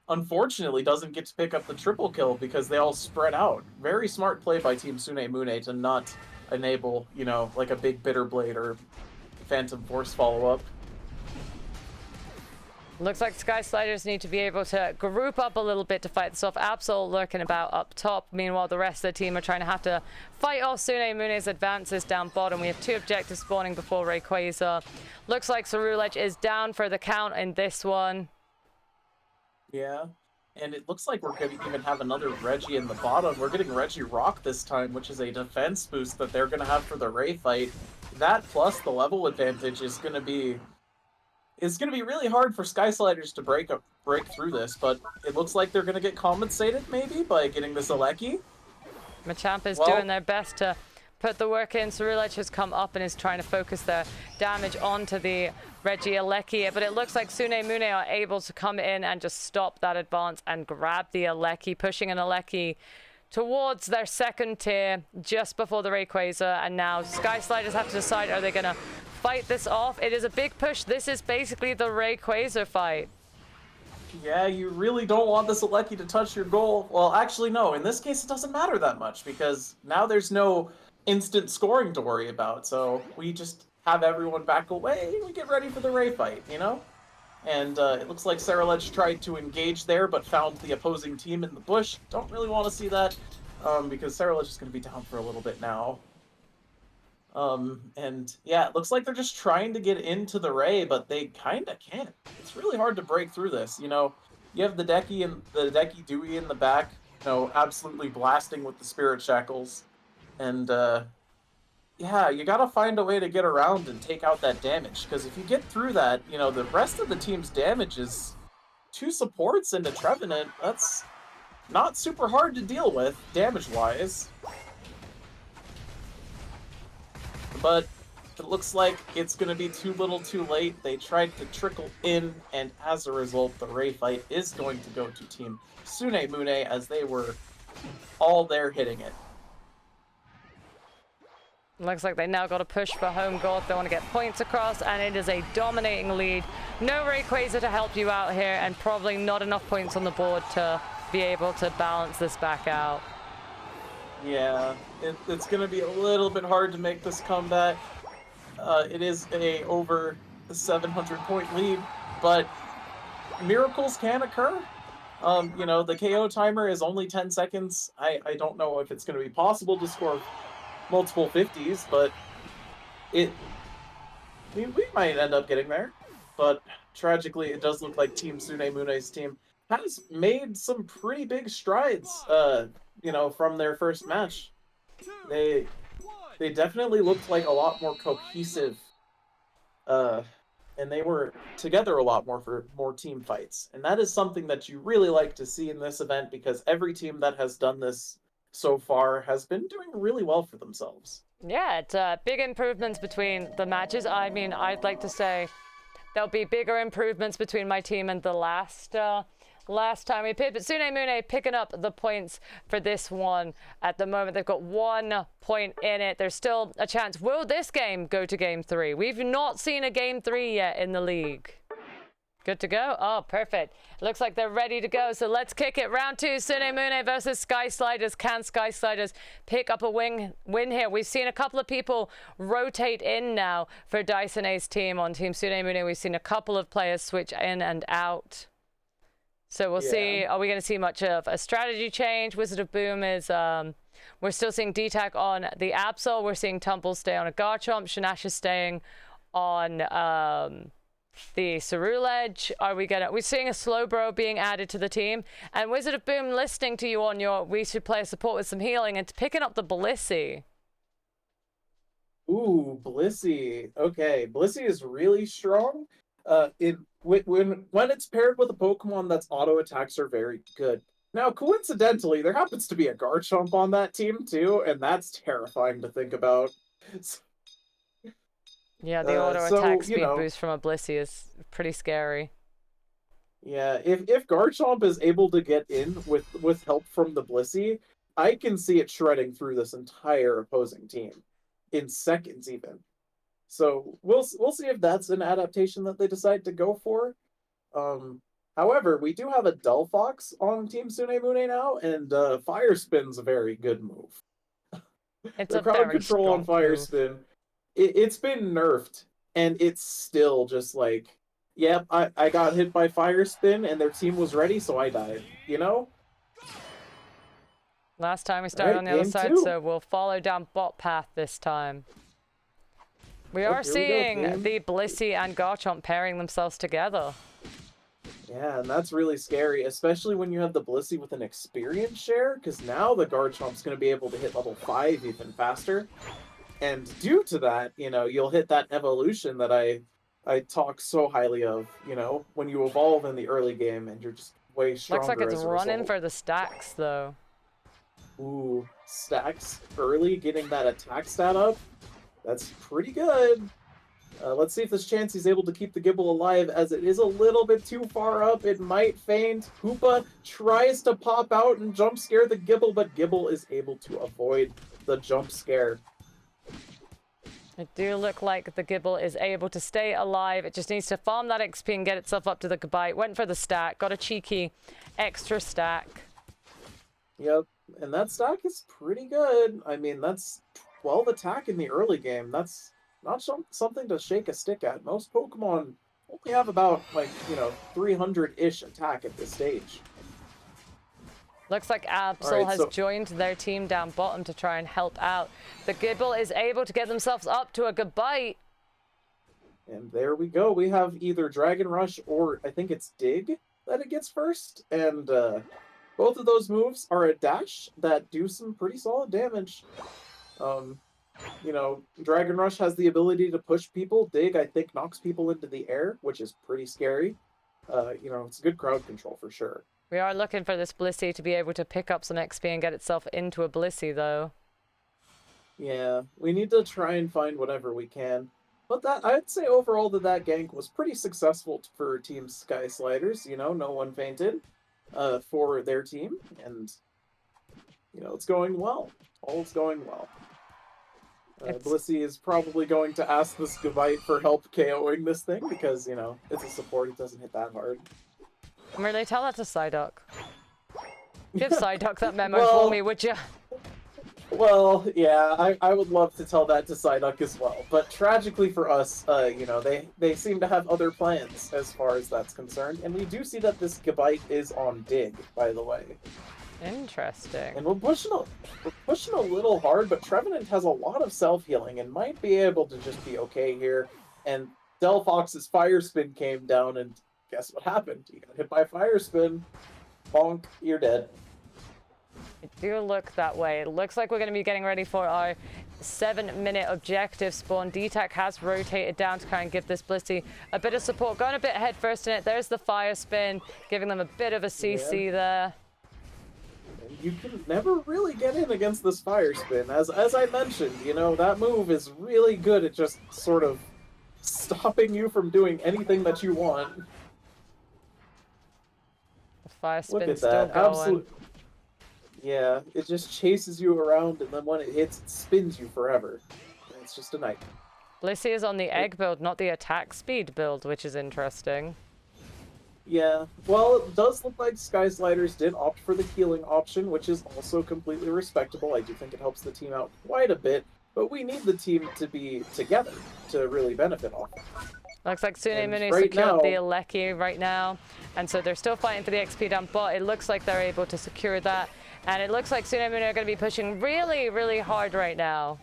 unfortunately, doesn't get to pick up the triple kill because they all spread out. Very smart play by Team Sune Mune to not enable, you know, like a big Bitter Blade or Phantom Force follow-up. Looks like Sky Sliders need to be able to group up a little bit to fight this off. Absol lurking about up top. Meanwhile, the rest of the team are trying to have to fight off Sune Mune's advances down bottom. We have 2 objectives spawning before Rayquaza. Looks like Cerulege is down for the count in this one. Yeah, and it looks like we're going to even have another Reggie in the bottom. We're getting Reggie Rock this time, which is a defense boost that they're going to have for the Ray fight. That plus the level advantage is going to be... It's going to be really hard for Sky Sliders to break through this, but it looks like they're going to get compensated, maybe, by getting this Aleki. Machamp is doing their best to put the work in. Cerulege has come up and is trying to focus their damage onto the Regieleki, but it looks like Sune Mune are able to come in and just stop that advance and grab the Aleki, pushing an Aleki towards their second tier just before the Rayquaza, and now Sky Sliders have to decide, are they going to fight this off? It is a big push. This is basically the Rayquaza fight. Yeah, you really don't want this Aleki to touch your goal. Well, actually, no. In this case, it doesn't matter that much because now there's no instant scoring to worry about. So we just have everyone back away and we get ready for the Ray fight, you know? And it looks like Saraledge tried to engage there but found the opposing team in the bush. Don't really want to see that because Saraledge is going to be down for a little bit now. And yeah, it looks like they're just trying to get into the Ray, but they kind of can't. It's really hard to break through this. You know, you have the Decky Dewey in the back, you know, absolutely blasting with the Spirit Shackles. And, yeah, you gotta find a way to get around and take out that damage. Because if you get through that, you know, the rest of the team's damage is 2 supports and a Trevenant. That's not super hard to deal with, damage-wise. But it looks like it's going to be too little too late. They tried to trickle in, and as a result, the Ray fight is going to go to Team Sune Mune as they were all there hitting it. Looks like they now got to push for home goal if they want to get points across, and it is a dominating lead. No Rayquaza to help you out here, and probably not enough points on the board to be able to balance this back out. Yeah, it's going to be a little bit hard to make this comeback. It is a over 700 point lead, but miracles can occur. You know, the KO timer is only 10 seconds. I don't know if it's going to be possible to score multiple 50s, but we might end up getting there. But tragically, it does look like Team Sune Mune's team has made some pretty big strides, you know, from their first match. They definitely looked like a lot more cohesive, and they were together a lot more for more team fights. And that is something that you really like to see in this event, because every team that has done this so far has been doing really well for themselves. Yeah, it's big improvements between the matches. I mean, I'd like to say there'll be bigger improvements between my team and the last time we played. But Sune Mune picking up the points for this one at the moment. They've got 1 point in it. There's still a chance. Will this game go to game 3? We've not seen a game 3 yet in the league. Good to go? Oh, perfect. Looks like they're ready to go. So let's kick it. Round 2, Sune Mune versus Sky Sliders. Can Sky Sliders pick up a win here? We've seen a couple of people rotate in now for Dyson A's team on Team Sune Mune. We've seen a couple of players switch in and out. So we'll see. Are we going to see much of a strategy change? Wizard of Boom is... we're still seeing D-Tac on the Absol. We're seeing Tumble stay on a Garchomp. Shanash is staying on... the Ceruledge. We're seeing a Slowbro being added to the team. And Wizard of Boom listening to you on your we should play a support with some healing and picking up the Blissey. Ooh, Blissey. Okay, Blissey is really strong. When it's paired with a Pokemon that's auto attacks are very good. Now, coincidentally, there happens to be a Garchomp on that team too, and that's terrifying to think about. Yeah, the auto attack speed boost from a Blissey is pretty scary. Yeah, if Garchomp is able to get in with help from the Blissey, I can see it shredding through this entire opposing team in seconds even. So we'll see if that's an adaptation that they decide to go for. However, we do have a Delphox on Team Sune Mune now, and Fire Spin's a very good move. It's the a crowd very control on Fire move. Spin. It's been nerfed, and it's still just like, yep, I got hit by Fire Spin, and their team was ready, so I died, you know? Last time we started on the other side, so we'll follow down bot path this time. We are seeing the Blissey and Garchomp pairing themselves together. Yeah, and that's really scary, especially when you have the Blissey with an experience share, because now the Garchomp's going to be able to hit level 5 even faster. And due to that, you know, you'll hit that evolution that I talk so highly of, you know, when you evolve in the early game and you're just way stronger. Looks like it's running for the stacks, though. Ooh, stacks early, getting that attack stat up. That's pretty good. Let's see if this chance he's able to keep the Gibble alive, as it is a little bit too far up. It might faint. Hoopa tries to pop out and jump scare the Gibble, but Gibble is able to avoid the jump scare. It do look like the Gibble is able to stay alive. It just needs to farm that XP and get itself up to the Gabite. Went for the stack. Got a cheeky extra stack. Yep, and that stack is pretty good. I mean, that's 12 attack in the early game. That's not something to shake a stick at. Most Pokemon only have about, like, you know, 300-ish attack at this stage. Looks like Absol has joined their team down bottom to try and help out. The Gibble is able to get themselves up to a Gabite. And there we go. We have either Dragon Rush or I think it's Dig that it gets first. And both of those moves are a dash that do some pretty solid damage. You know, Dragon Rush has the ability to push people. Dig, I think, knocks people into the air, which is pretty scary. You know, it's good crowd control for sure. We are looking for this Blissey to be able to pick up some XP and get itself into a Blissey, though. Yeah, we need to try and find whatever we can. But that I'd say overall that gank was pretty successful for Team Sky Sliders. You know, no one fainted for their team, and you know it's going well. All's going well. It's Blissey is probably going to ask this Gavite for help KOing this thing because, you know, it's a support, it doesn't hit that hard. really tell that to Psyduck. Give Psyduck that memo Well, for me, would you? Well, yeah, I would love to tell that to Psyduck as well. But tragically for us, you know, they seem to have other plans as far as that's concerned. And we do see that this Gabite is on Dig, by the way. Interesting. And we're pushing a little hard, but Trevenant has a lot of self-healing and might be able to just be okay here. And Delphox's Fire Spin came down, and guess what happened? You got hit by Fire Spin. Bonk, you're dead. It do look that way. It looks like we're going to be getting ready for our 7-minute objective spawn. DTAC has rotated down to try and give this Blissey a bit of support. Going a bit head first in it. There's the Fire Spin, giving them a bit of a CC there. You can never really get in against this Fire Spin. As I mentioned, you know, that move is really good at just sort of stopping you from doing anything that you want. The Fire Look Spin's at still that. going. Yeah, it just chases you around, and then when it hits, it spins you forever. And it's just a night. Blissey is on the egg build, not the attack speed build, which is interesting. Yeah, well, it does look like Sky Sliders did opt for the healing option, which is also completely respectable. I do think it helps the team out quite a bit, but we need the team to be together to really benefit off it. Looks like Sune Mune right secured now, the Aleki right now, and so they're still fighting for the XP down bot. It looks like they're able to secure that, and it looks like Sune Mune are going to be pushing really, really hard right now.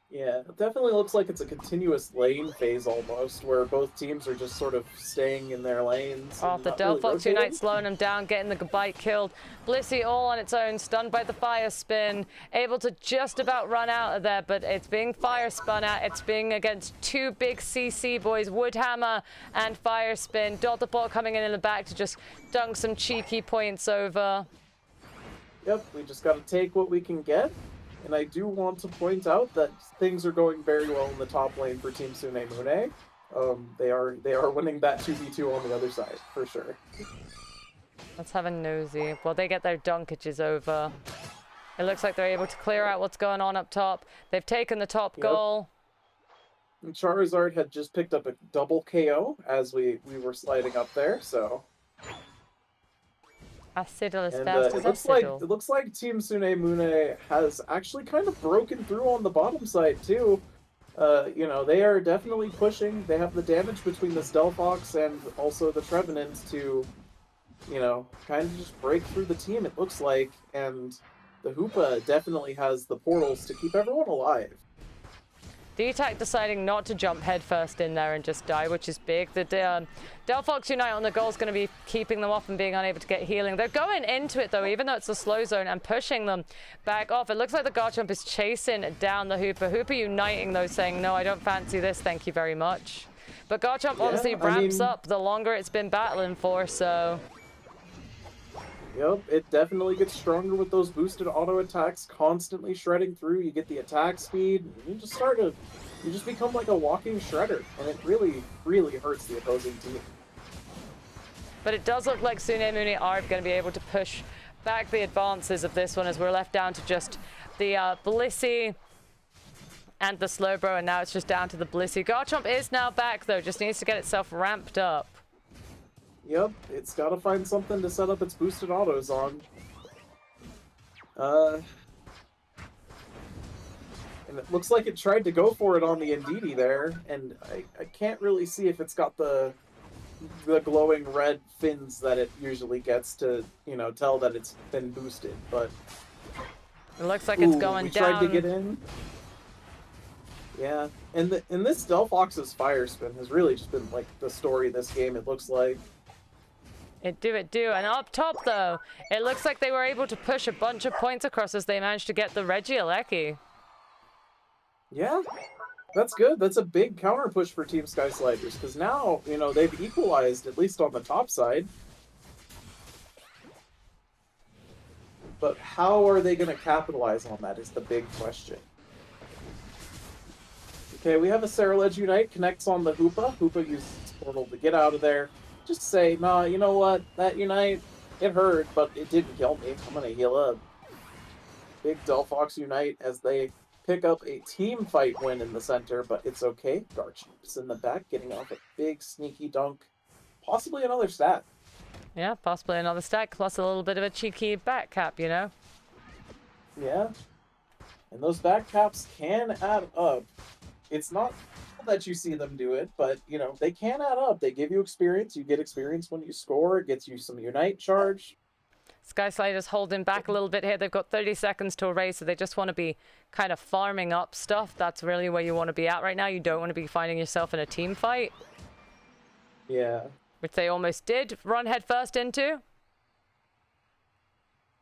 yeah, it definitely looks like it's a continuous lane phase almost, where both teams are just sort of staying in their lanes. Oh, the Delphox Unite slowing them down, getting the Gabite killed. Blissey all on its own, stunned by the Fire Spin, able to just about run out of there, but it's being Fire Spun at. It's being against two big CC boys, Woodhammer and Fire Spin. Dotterbot coming in the back to just dunk some cheeky points over. Yep, we just got to take what we can get. And I do want to point out that things are going very well in the top lane for Team Sune Mune. They are winning that 2v2 on the other side, for sure. Let's have a nosy. Well, they get their dunkages over. It looks like they're able to clear out what's going on up top. They've taken the top goal. And Charizard had just picked up a double KO as we were sliding up there, so... Acidyl as And fast as Acidyl. it looks like Team Sune Mune has actually kind of broken through on the bottom side too. You know, they are definitely pushing. They have the damage between the Delphox and also the Trevenant to, you know, kind of just break through the team, it looks like. And the Hoopa definitely has the portals to keep everyone alive. DTAC deciding not to jump headfirst in there and just die, which is big. The Delphox Unite on the goal is going to be keeping them off and being unable to get healing. They're going into it, though, even though it's a slow zone, and pushing them back off. It looks like the Garchomp is chasing down the Hoopa. Hoopa uniting, though, saying, no, I don't fancy this, thank you very much. But Garchomp obviously ramps up the longer it's been battling for, so... Yep, it definitely gets stronger with those boosted auto attacks constantly shredding through. You get the attack speed. You just become like a walking shredder, and it really, really hurts the opposing team. But it does look like Sune Mune are going to be able to push back the advances of this one, as we're left down to just the Blissey and the Slowbro, and now it's just down to the Blissey. Garchomp is now back, though, just needs to get itself ramped up. Yep, it's got to find something to set up its boosted autos on. And it looks like it tried to go for it on the Indeedee there, and I can't really see if it's got the glowing red fins that it usually gets to, you know, tell that it's been boosted, but... It looks like it's going we down. Tried to get in. Yeah, and this Delphox's Fire Spin has really just been, like, the story of this game, it looks like. It do. And up top, though, it looks like they were able to push a bunch of points across as they managed to get the Regieleki. Yeah, that's good. That's a big counter push for Team Sky Sliders, because now, you know, they've equalized, at least on the top side. But how are they going to capitalize on that is the big question. Okay, we have a Saraledge Unite, connects on the Hoopa. Hoopa uses Portal to get out of there. Just say, nah, you know what? That Unite, it hurt, but it didn't kill me. I'm gonna heal up. Big Delphox Unite as they pick up a team fight win in the center, but it's okay. Garchip's in the back, getting off a big sneaky dunk. Possibly another stat. Yeah, possibly another stack, plus a little bit of a cheeky back cap, you know? Yeah. And those back caps can add up. It's not that you see them do it, but, you know, they can add up. They give you experience. You get experience when you score. It gets you some Unite charge. Sky Slider's holding back a little bit here. They've got 30 seconds to erase, so they just want to be kind of farming up stuff. That's really where you want to be at right now. You don't want to be finding yourself in a team fight. Yeah. Which they almost did run headfirst into.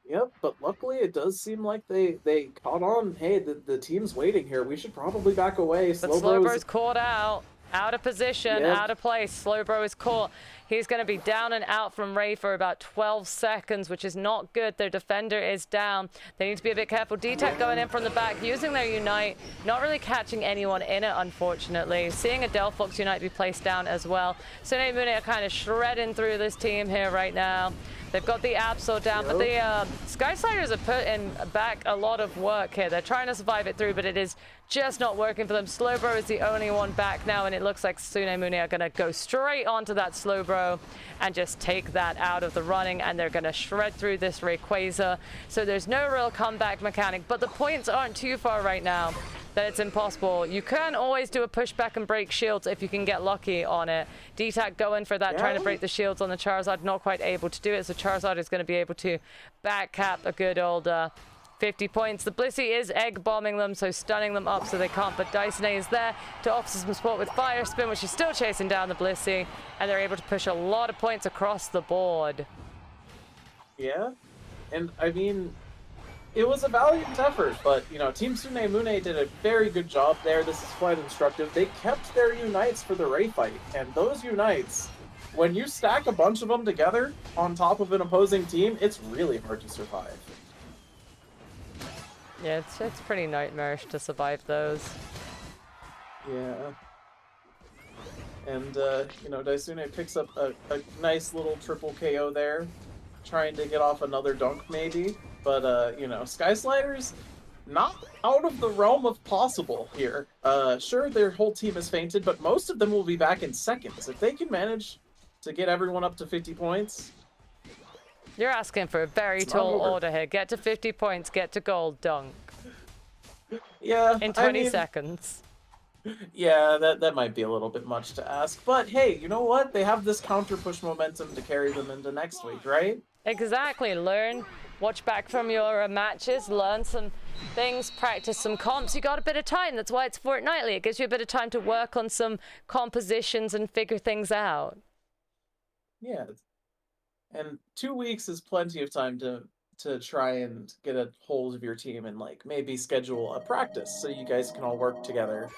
Yep, but luckily it does seem like they caught on. Hey, the team's waiting here. We should probably back away. But Slowbro's caught out. Out of position, Yep. out of place. Slowbro is caught. He's going to be down and out from Ray for about 12 seconds, which is not good. Their defender is down. They need to be a bit careful. D-Tech going in from the back, using their Unite. Not really catching anyone in it, unfortunately. Seeing a Delphox Unite be placed down as well. Sune Mune are kind of shredding through this team here right now. They've got the Absol down, but the Sky Sliders are putting back a lot of work here. They're trying to survive it through, but it is just not working for them. Slowbro is the only one back now, and it looks like Sune Mune are going to go straight onto that Slowbro and just take that out of the running, and they're going to shred through this Rayquaza. So there's no real comeback mechanic, but the points aren't too far right now that it's impossible. You can always do a pushback and break shields if you can get lucky on it. D-Tac going for that, trying to break the shields on the Charizard, not quite able to do it, so Charizard is going to be able to back cap a good old 50 points. The Blissey is egg bombing them, so stunning them up so they can't, but Dyson is there to offer some support with Fire Spin, which is still chasing down the Blissey, and they're able to push a lot of points across the board. Yeah, and I mean, it was a valiant effort, but, you know, Team Sune Mune did a very good job there. This is quite instructive. They kept their Unites for the Ray fight, and those Unites, when you stack a bunch of them together on top of an opposing team, it's really hard to survive. Yeah, it's pretty nightmarish to survive those. Yeah. And, you know, Daisune picks up a nice little triple KO there, trying to get off another dunk maybe. But, you know, Sky Sliders, not out of the realm of possible here. Sure, their whole team is fainted, but most of them will be back in seconds. If they can manage to get everyone up to 50 points... You're asking for a very tall order here. Get to 50 points, get to gold, dunk. Yeah, in 20 seconds. Yeah, that might be a little bit much to ask. But hey, you know what? They have this counter push momentum to carry them into next week, right? Exactly. Learn, watch back from your matches, learn some things, practice some comps. You got a bit of time. That's why it's fortnightly. It gives you a bit of time to work on some compositions and figure things out. Yeah. And 2 weeks is plenty of time to try and get a hold of your team and, like, maybe schedule a practice so you guys can all work together.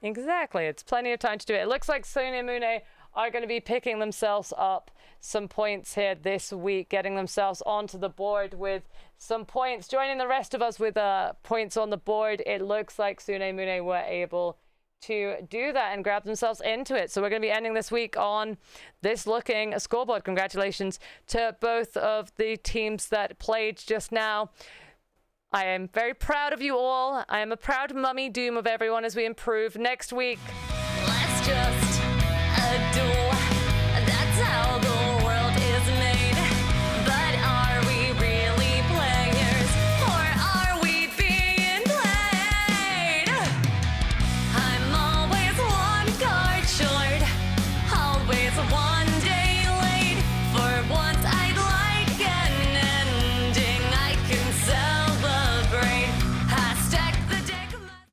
Exactly. It's plenty of time to do it. It looks like Sune Mune are going to be picking themselves up some points here this week, getting themselves onto the board with some points, joining the rest of us with points on the board. It looks like Sune Mune were able to do that and grab themselves into it. So we're going to be ending this week on this looking scoreboard. Congratulations to both of the teams that played just now. I am very proud of you all. I am a proud mummy Doom of everyone as we improve next week. Let's just adore